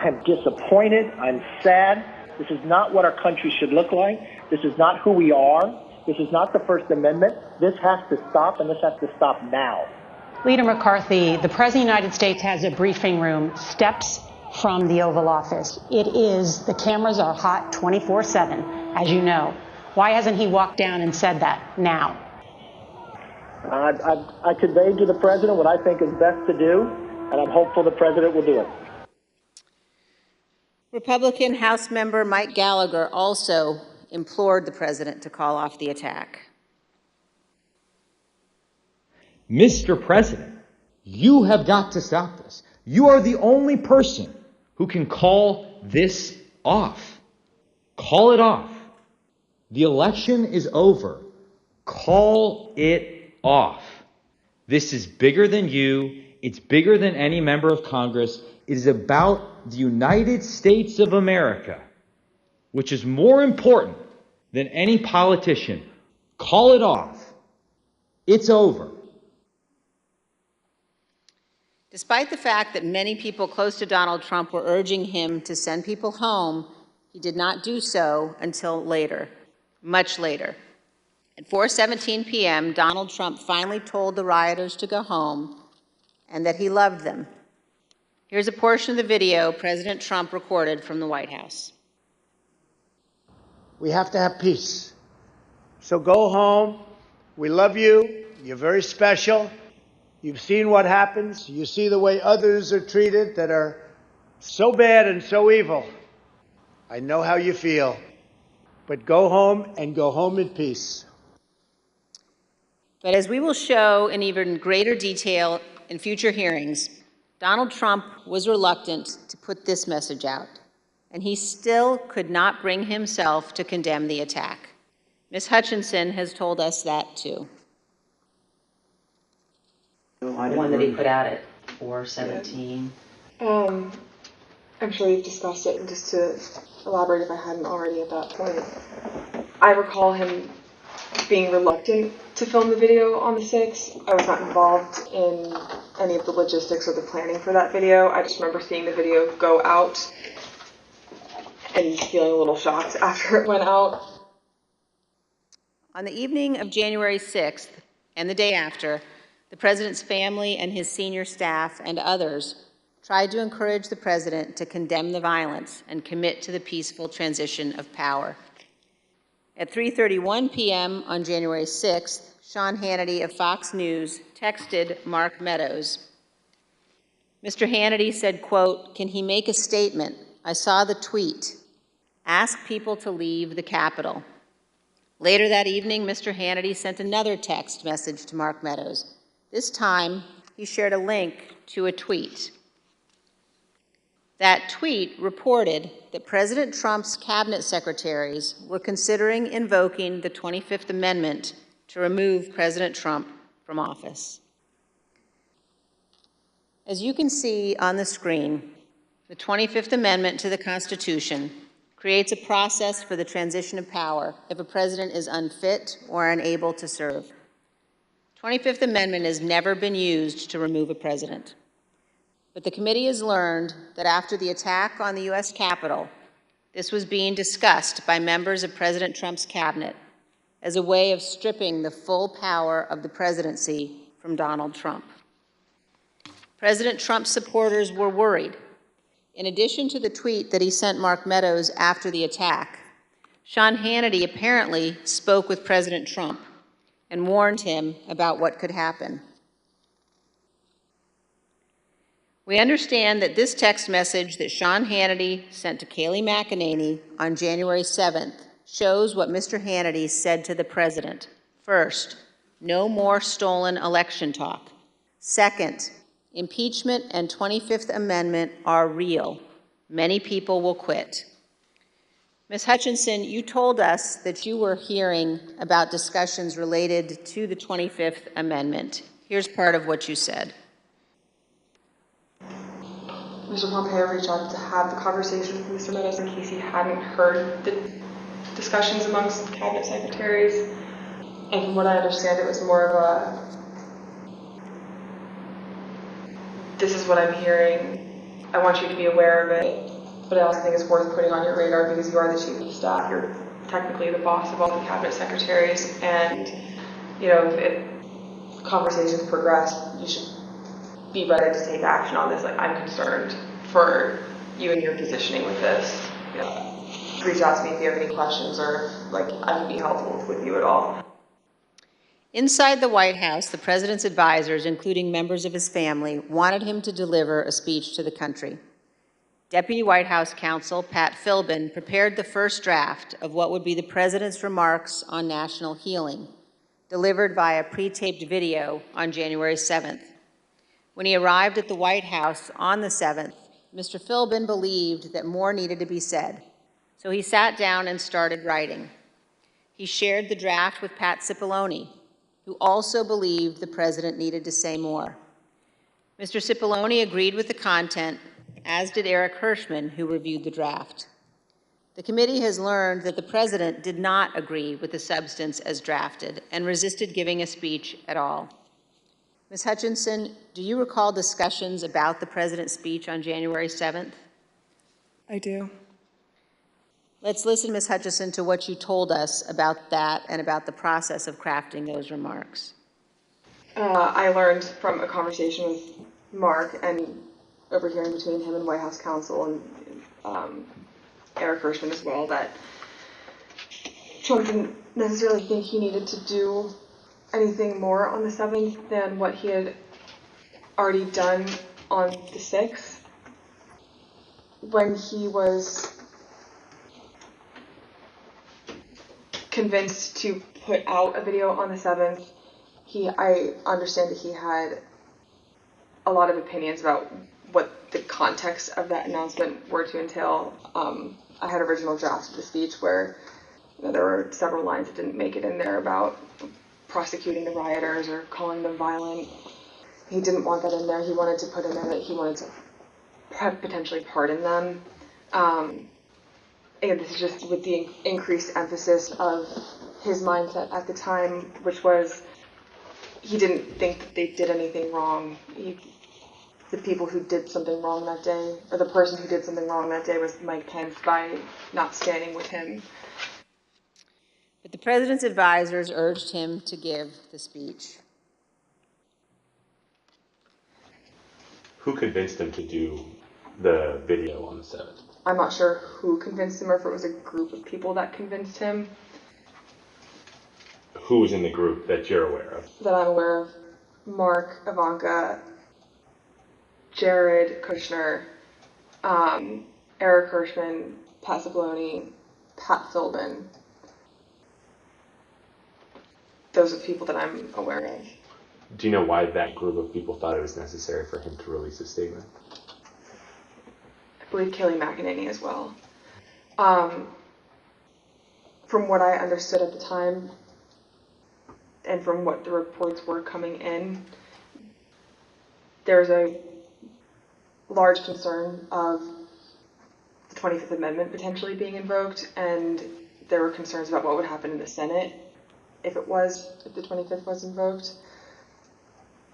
am disappointed. I'm sad. This is not what our country should look like. This is not who we are. This is not the First Amendment. This has to stop, and this has to stop now. Leader McCarthy, the President of the United States has a briefing room steps from the Oval Office. The cameras are hot 24/7, as you know. Why hasn't he walked down and said that now? I conveyed to the president what I think is best to do, and I'm hopeful the president will do it. Republican House member Mike Gallagher also implored the president to call off the attack. Mr. President, you have got to stop this. You are the only person who can call this off. Call it off. The election is over. Call it off. This is bigger than you. It's bigger than any member of Congress. It is about the United States of America, which is more important than any politician. Call it off. It's over. Despite the fact that many people close to Donald Trump were urging him to send people home, he did not do so until later, much later. At 4:17 p.m., Donald Trump finally told the rioters to go home and that he loved them. Here's a portion of the video President Trump recorded from the White House. We have to have peace. So go home. We love you. You're very special. You've seen what happens. You see the way others are treated that are so bad and so evil. I know how you feel. But go home and go home in peace. But as we will show in even greater detail in future hearings, Donald Trump was reluctant to put this message out, and he still could not bring himself to condemn the attack. Ms. Hutchinson has told us that too. The one that he put out at 4:17. I'm sure you've discussed it, and just to elaborate if I hadn't already at that point, I recall him being reluctant to film the video on the 6th. I was not involved in any of the logistics or the planning for that video. I just remember seeing the video go out and feeling a little shocked after it went out. On the evening of January 6th and the day after, the president's family and his senior staff and others tried to encourage the president to condemn the violence and commit to the peaceful transition of power. At 3:31 p.m. on January 6th, Sean Hannity of Fox News texted Mark Meadows. Mr. Hannity said, quote, "Can he make a statement? I saw the tweet. Ask people to leave the Capitol." Later that evening, Mr. Hannity sent another text message to Mark Meadows. This time, he shared a link to a tweet. That tweet reported that President Trump's cabinet secretaries were considering invoking the 25th Amendment to remove President Trump from office. As you can see on the screen, the 25th Amendment to the Constitution creates a process for the transition of power if a president is unfit or unable to serve. The 25th Amendment has never been used to remove a president. But the committee has learned that after the attack on the U.S. Capitol, this was being discussed by members of President Trump's cabinet as a way of stripping the full power of the presidency from Donald Trump. President Trump's supporters were worried. In addition to the tweet that he sent Mark Meadows after the attack, Sean Hannity apparently spoke with President Trump and warned him about what could happen. We understand that this text message that Sean Hannity sent to Kayleigh McEnany on January 7th shows what Mr. Hannity said to the president. First, no more stolen election talk. Second, impeachment and 25th Amendment are real. Many people will quit. Ms. Hutchinson, you told us that you were hearing about discussions related to the 25th Amendment. Here's part of what you said. Mr. Pompeo reached out to have the conversation with Mr. Meadows in case he hadn't heard the discussions amongst cabinet secretaries. And from what I understand, it was more of a, this is what I'm hearing, I want you to be aware of it, but I also think it's worth putting on your radar because you are the chief of staff, you're technically the boss of all the cabinet secretaries, and you know, if conversations progress, you should be ready to take action on this. Like, I'm concerned for you and your positioning with this. Reach out to me if you have any questions or like I can be helpful with you at all. Inside the White House, the president's advisors, including members of his family, wanted him to deliver a speech to the country. Deputy White House Counsel Pat Philbin prepared the first draft of what would be the president's remarks on national healing, delivered via pre-taped video on January 7th. When he arrived at the White House on the 7th, Mr. Philbin believed that more needed to be said, so he sat down and started writing. He shared the draft with Pat Saboloni, who also believed the president needed to say more. Mr. Saboloni agreed with the content, as did Eric Hirschmann, who reviewed the draft. The committee has learned that the president did not agree with the substance as drafted and resisted giving a speech at all. Ms. Hutchinson, do you recall discussions about the president's speech on January 7th? I do. Let's listen, Ms. Hutchinson, to what you told us about that and about the process of crafting those remarks. I learned from a conversation with Mark and overhearing between him and White House counsel and Eric Hirschmann as well that Trump didn't necessarily think he needed to do anything more on the 7th than what he had already done on the 6th. When he was convinced to put out a video on the 7th, I understand that he had a lot of opinions about what the context of that announcement were to entail. I had original drafts of the speech where there were several lines that didn't make it in there about prosecuting the rioters or calling them violent. He didn't want that in there. He wanted to put in there that he wanted to potentially pardon them. And this is just with the increased emphasis of his mindset at the time, which was he didn't think that they did anything wrong. The people who did something wrong that day, or the person who did something wrong that day, was Mike Pence by not standing with him. But the president's advisors urged him to give the speech. Who convinced him to do the video on the 7th? I'm not sure who convinced him or if it was a group of people that convinced him. Who was in the group that you're aware of? That I'm aware of: Mark, Ivanka, Jared Kushner, Eric Hirschmann, Pat Saboloni, Pat Philbin. Those are the people that I'm aware of. Do you know why that group of people thought it was necessary for him to release a statement? I believe Kelly McEnany as well. From what I understood at the time, and from what the reports were coming in, there's a large concern of the 25th Amendment potentially being invoked, and there were concerns about what would happen in the Senate if the 25th was invoked.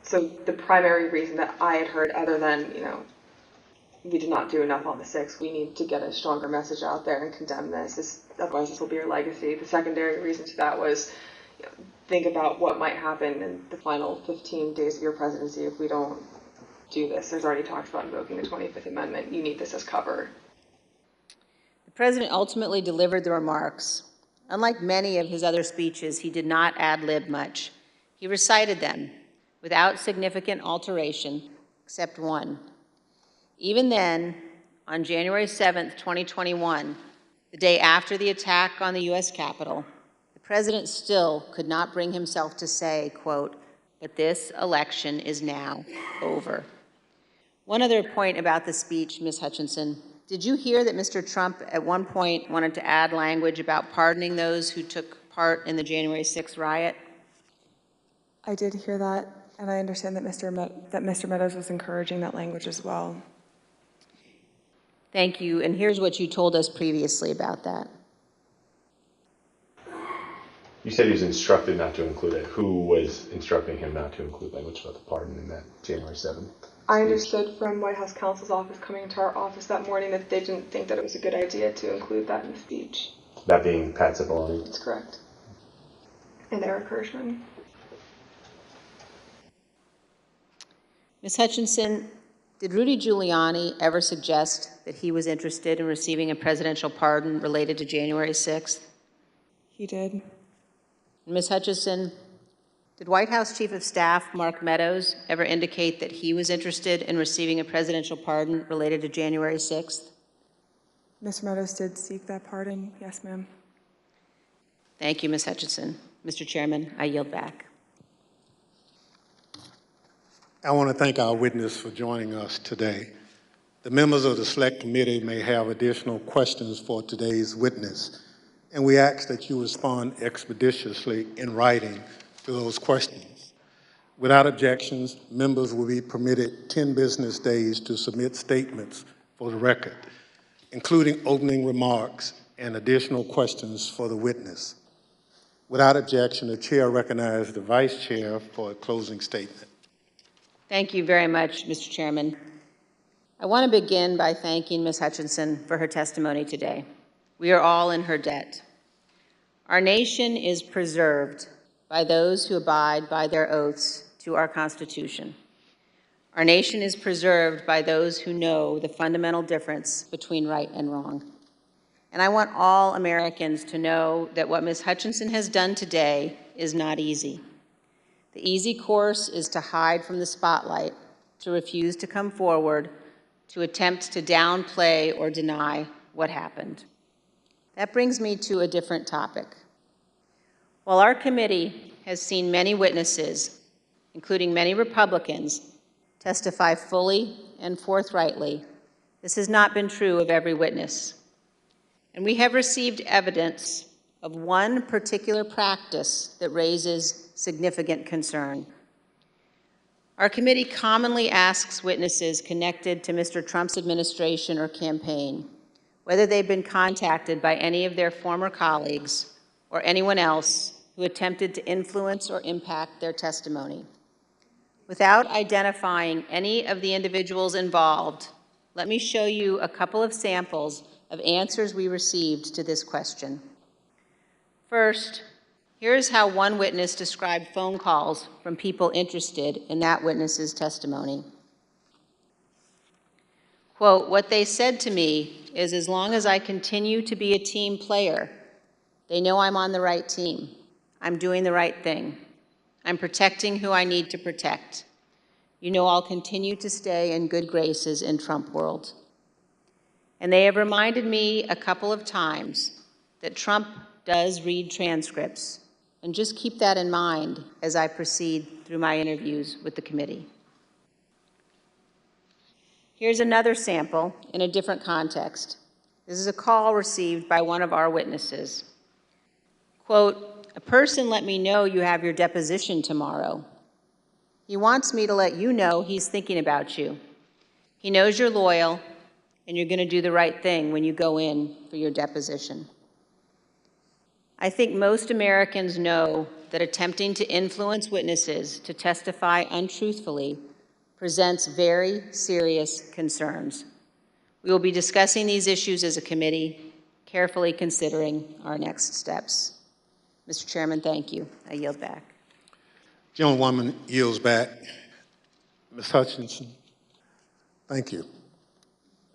So the primary reason that I had heard, other than, we did not do enough on the 6th, we need to get a stronger message out there and condemn this, otherwise this will be your legacy. The secondary reason to that was, think about what might happen in the final 15 days of your presidency if we don't do this. There's already talks about invoking the 25th Amendment. You need this as cover. The president ultimately delivered the remarks. Unlike many of his other speeches, he did not ad-lib much. He recited them without significant alteration, except one. Even then, on January 7th, 2021, the day after the attack on the U.S. Capitol, the president still could not bring himself to say, quote, "But this election is now over." One other point about the speech, Ms. Hutchinson. Did you hear that Mr. Trump at one point wanted to add language about pardoning those who took part in the January 6th riot? I did hear that, and I understand that Mr. Meadows was encouraging that language as well. Thank you, and here's what you told us previously about that. You said he was instructed not to include it. Who was instructing him not to include language about the pardon in that January 7th? I understood from White House counsel's office coming into our office that morning that they didn't think that it was a good idea to include that in the speech. That being Pat Saboloni? That's correct. And Eric Hirschmann. Ms. Hutchinson, did Rudy Giuliani ever suggest that he was interested in receiving a presidential pardon related to January 6th? He did. Ms. Hutchinson, did White House Chief of Staff Mark Meadows ever indicate that he was interested in receiving a presidential pardon related to January 6th? Mr. Meadows did seek that pardon. Yes, ma'am. Thank you, Ms. Hutchinson. Mr. Chairman, I yield back. I want to thank our witness for joining us today. The members of the Select Committee may have additional questions for today's witness, and we ask that you respond expeditiously in writing to those questions. Without objections, members will be permitted 10 business days to submit statements for the record, including opening remarks and additional questions for the witness. Without objection, the chair recognizes the vice chair for a closing statement. Thank you very much, Mr. Chairman. I want to begin by thanking Ms. Hutchinson for her testimony today. We are all in her debt. Our nation is preserved by those who abide by their oaths to our Constitution. Our nation is preserved by those who know the fundamental difference between right and wrong. And I want all Americans to know that what Ms. Hutchinson has done today is not easy. The easy course is to hide from the spotlight, to refuse to come forward, to attempt to downplay or deny what happened. That brings me to a different topic. While our committee has seen many witnesses, including many Republicans, testify fully and forthrightly, this has not been true of every witness. And we have received evidence of one particular practice that raises significant concern. Our committee commonly asks witnesses connected to Mr. Trump's administration or campaign whether they've been contacted by any of their former colleagues or anyone else who attempted to influence or impact their testimony. Without identifying any of the individuals involved, let me show you a couple of samples of answers we received to this question. First, here's how one witness described phone calls from people interested in that witness's testimony. Quote, "What they said to me is as long as I continue to be a team player, they know I'm on the right team. I'm doing the right thing. I'm protecting who I need to protect. You know I'll continue to stay in good graces in Trump world. And they have reminded me a couple of times that Trump does read transcripts, and just keep that in mind as I proceed through my interviews with the committee." Here's another sample in a different context. This is a call received by one of our witnesses. Quote, "A person let me know you have your deposition tomorrow. He wants me to let you know he's thinking about you. He knows you're loyal and you're going to do the right thing when you go in for your deposition." I think most Americans know that attempting to influence witnesses to testify untruthfully presents very serious concerns. We will be discussing these issues as a committee, carefully considering our next steps. Mr. Chairman, thank you. I yield back. Gentlewoman yields back. Ms. Hutchinson, thank you.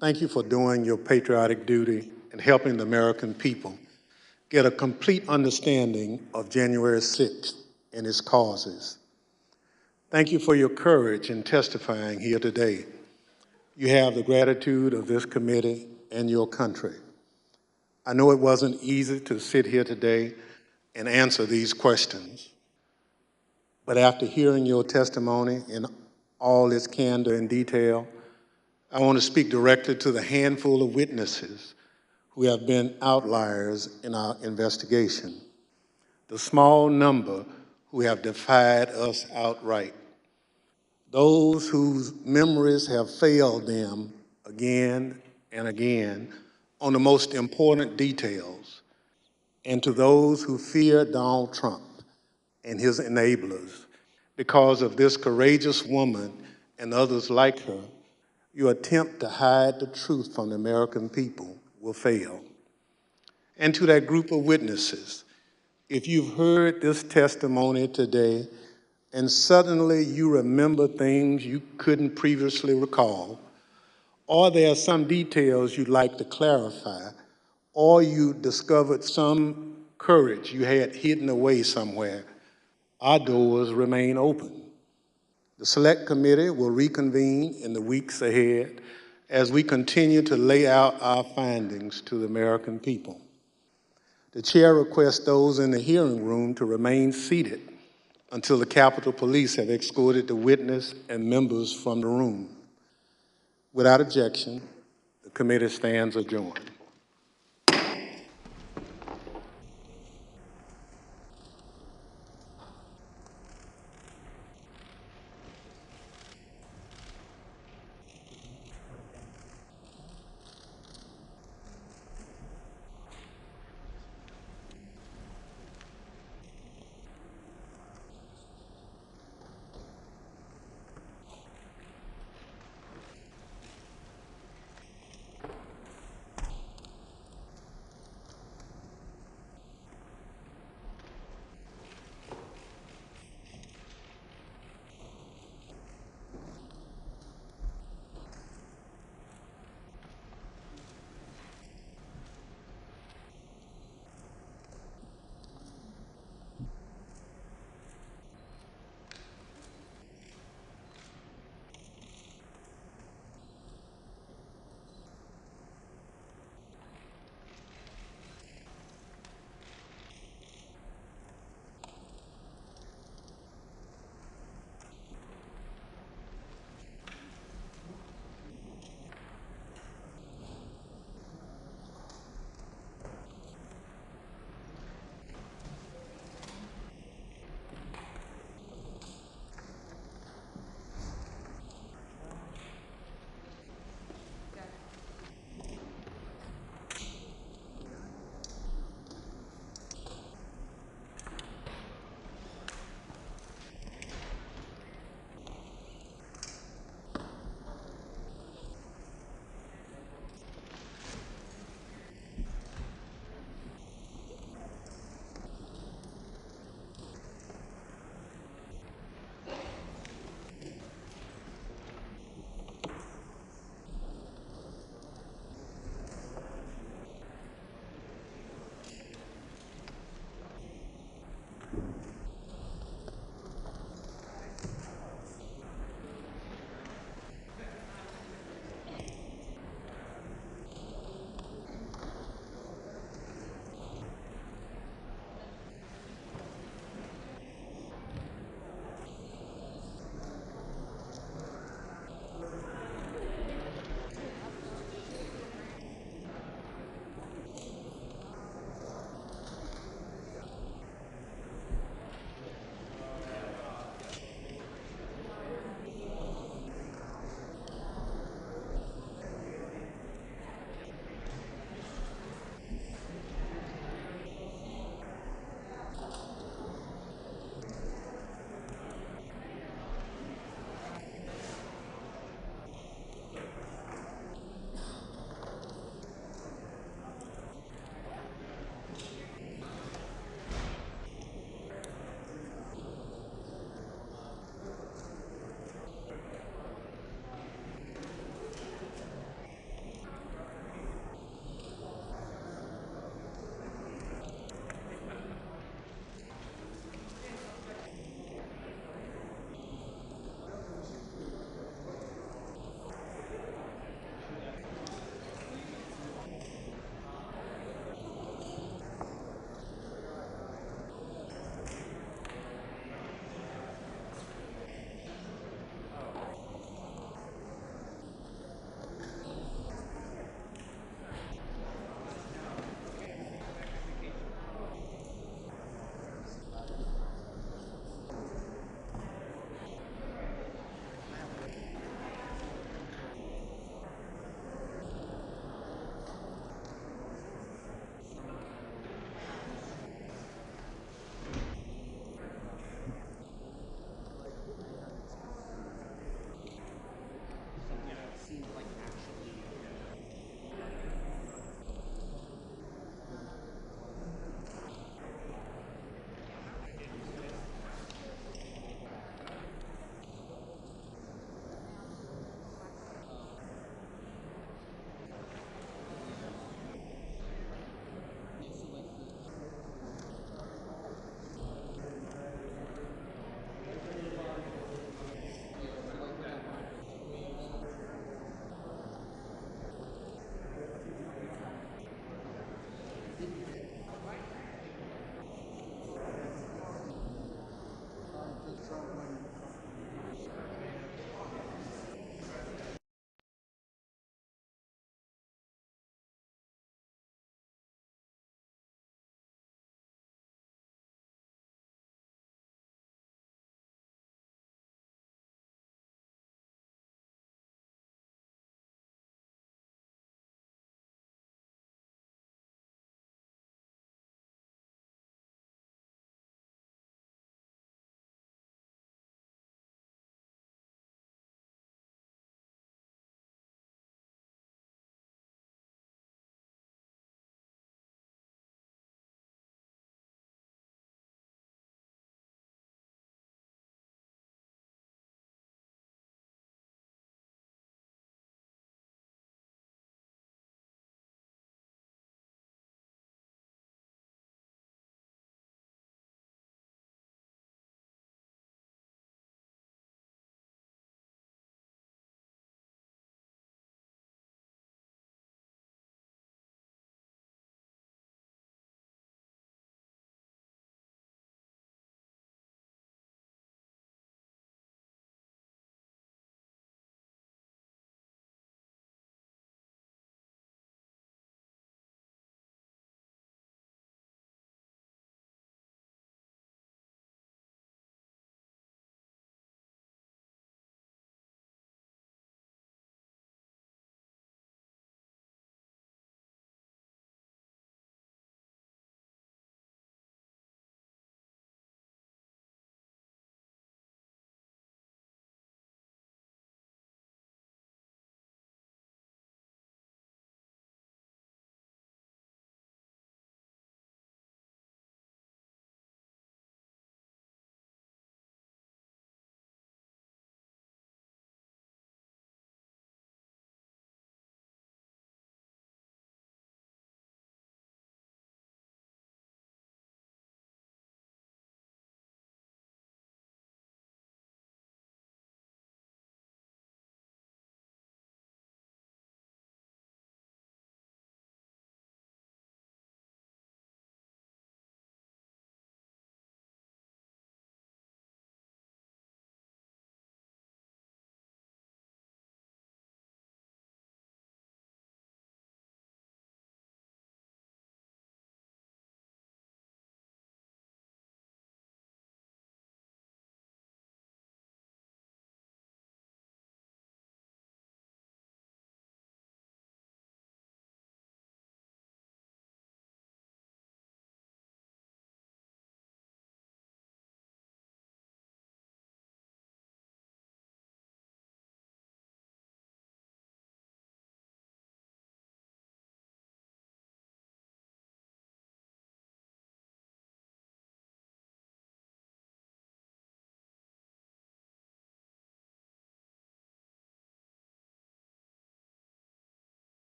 Thank you for doing your patriotic duty and helping the American people get a complete understanding of January 6th and its causes. Thank you for your courage in testifying here today. You have the gratitude of this committee and your country. I know it wasn't easy to sit here today and answer these questions, but after hearing your testimony in all its candor and detail, I want to speak directly to the handful of witnesses who have been outliers in our investigation, the small number who have defied us outright, those whose memories have failed them again and again on the most important details, and to those who fear Donald Trump and his enablers. Because of this courageous woman and others like her, your attempt to hide the truth from the American people will fail. And to that group of witnesses, if you've heard this testimony today and suddenly you remember things you couldn't previously recall, or there are some details you'd like to clarify, or you discovered some courage you had hidden away somewhere, our doors remain open. The Select Committee will reconvene in the weeks ahead as we continue to lay out our findings to the American people. The chair requests those in the hearing room to remain seated until the Capitol Police have escorted the witness and members from the room. Without objection, the committee stands adjourned.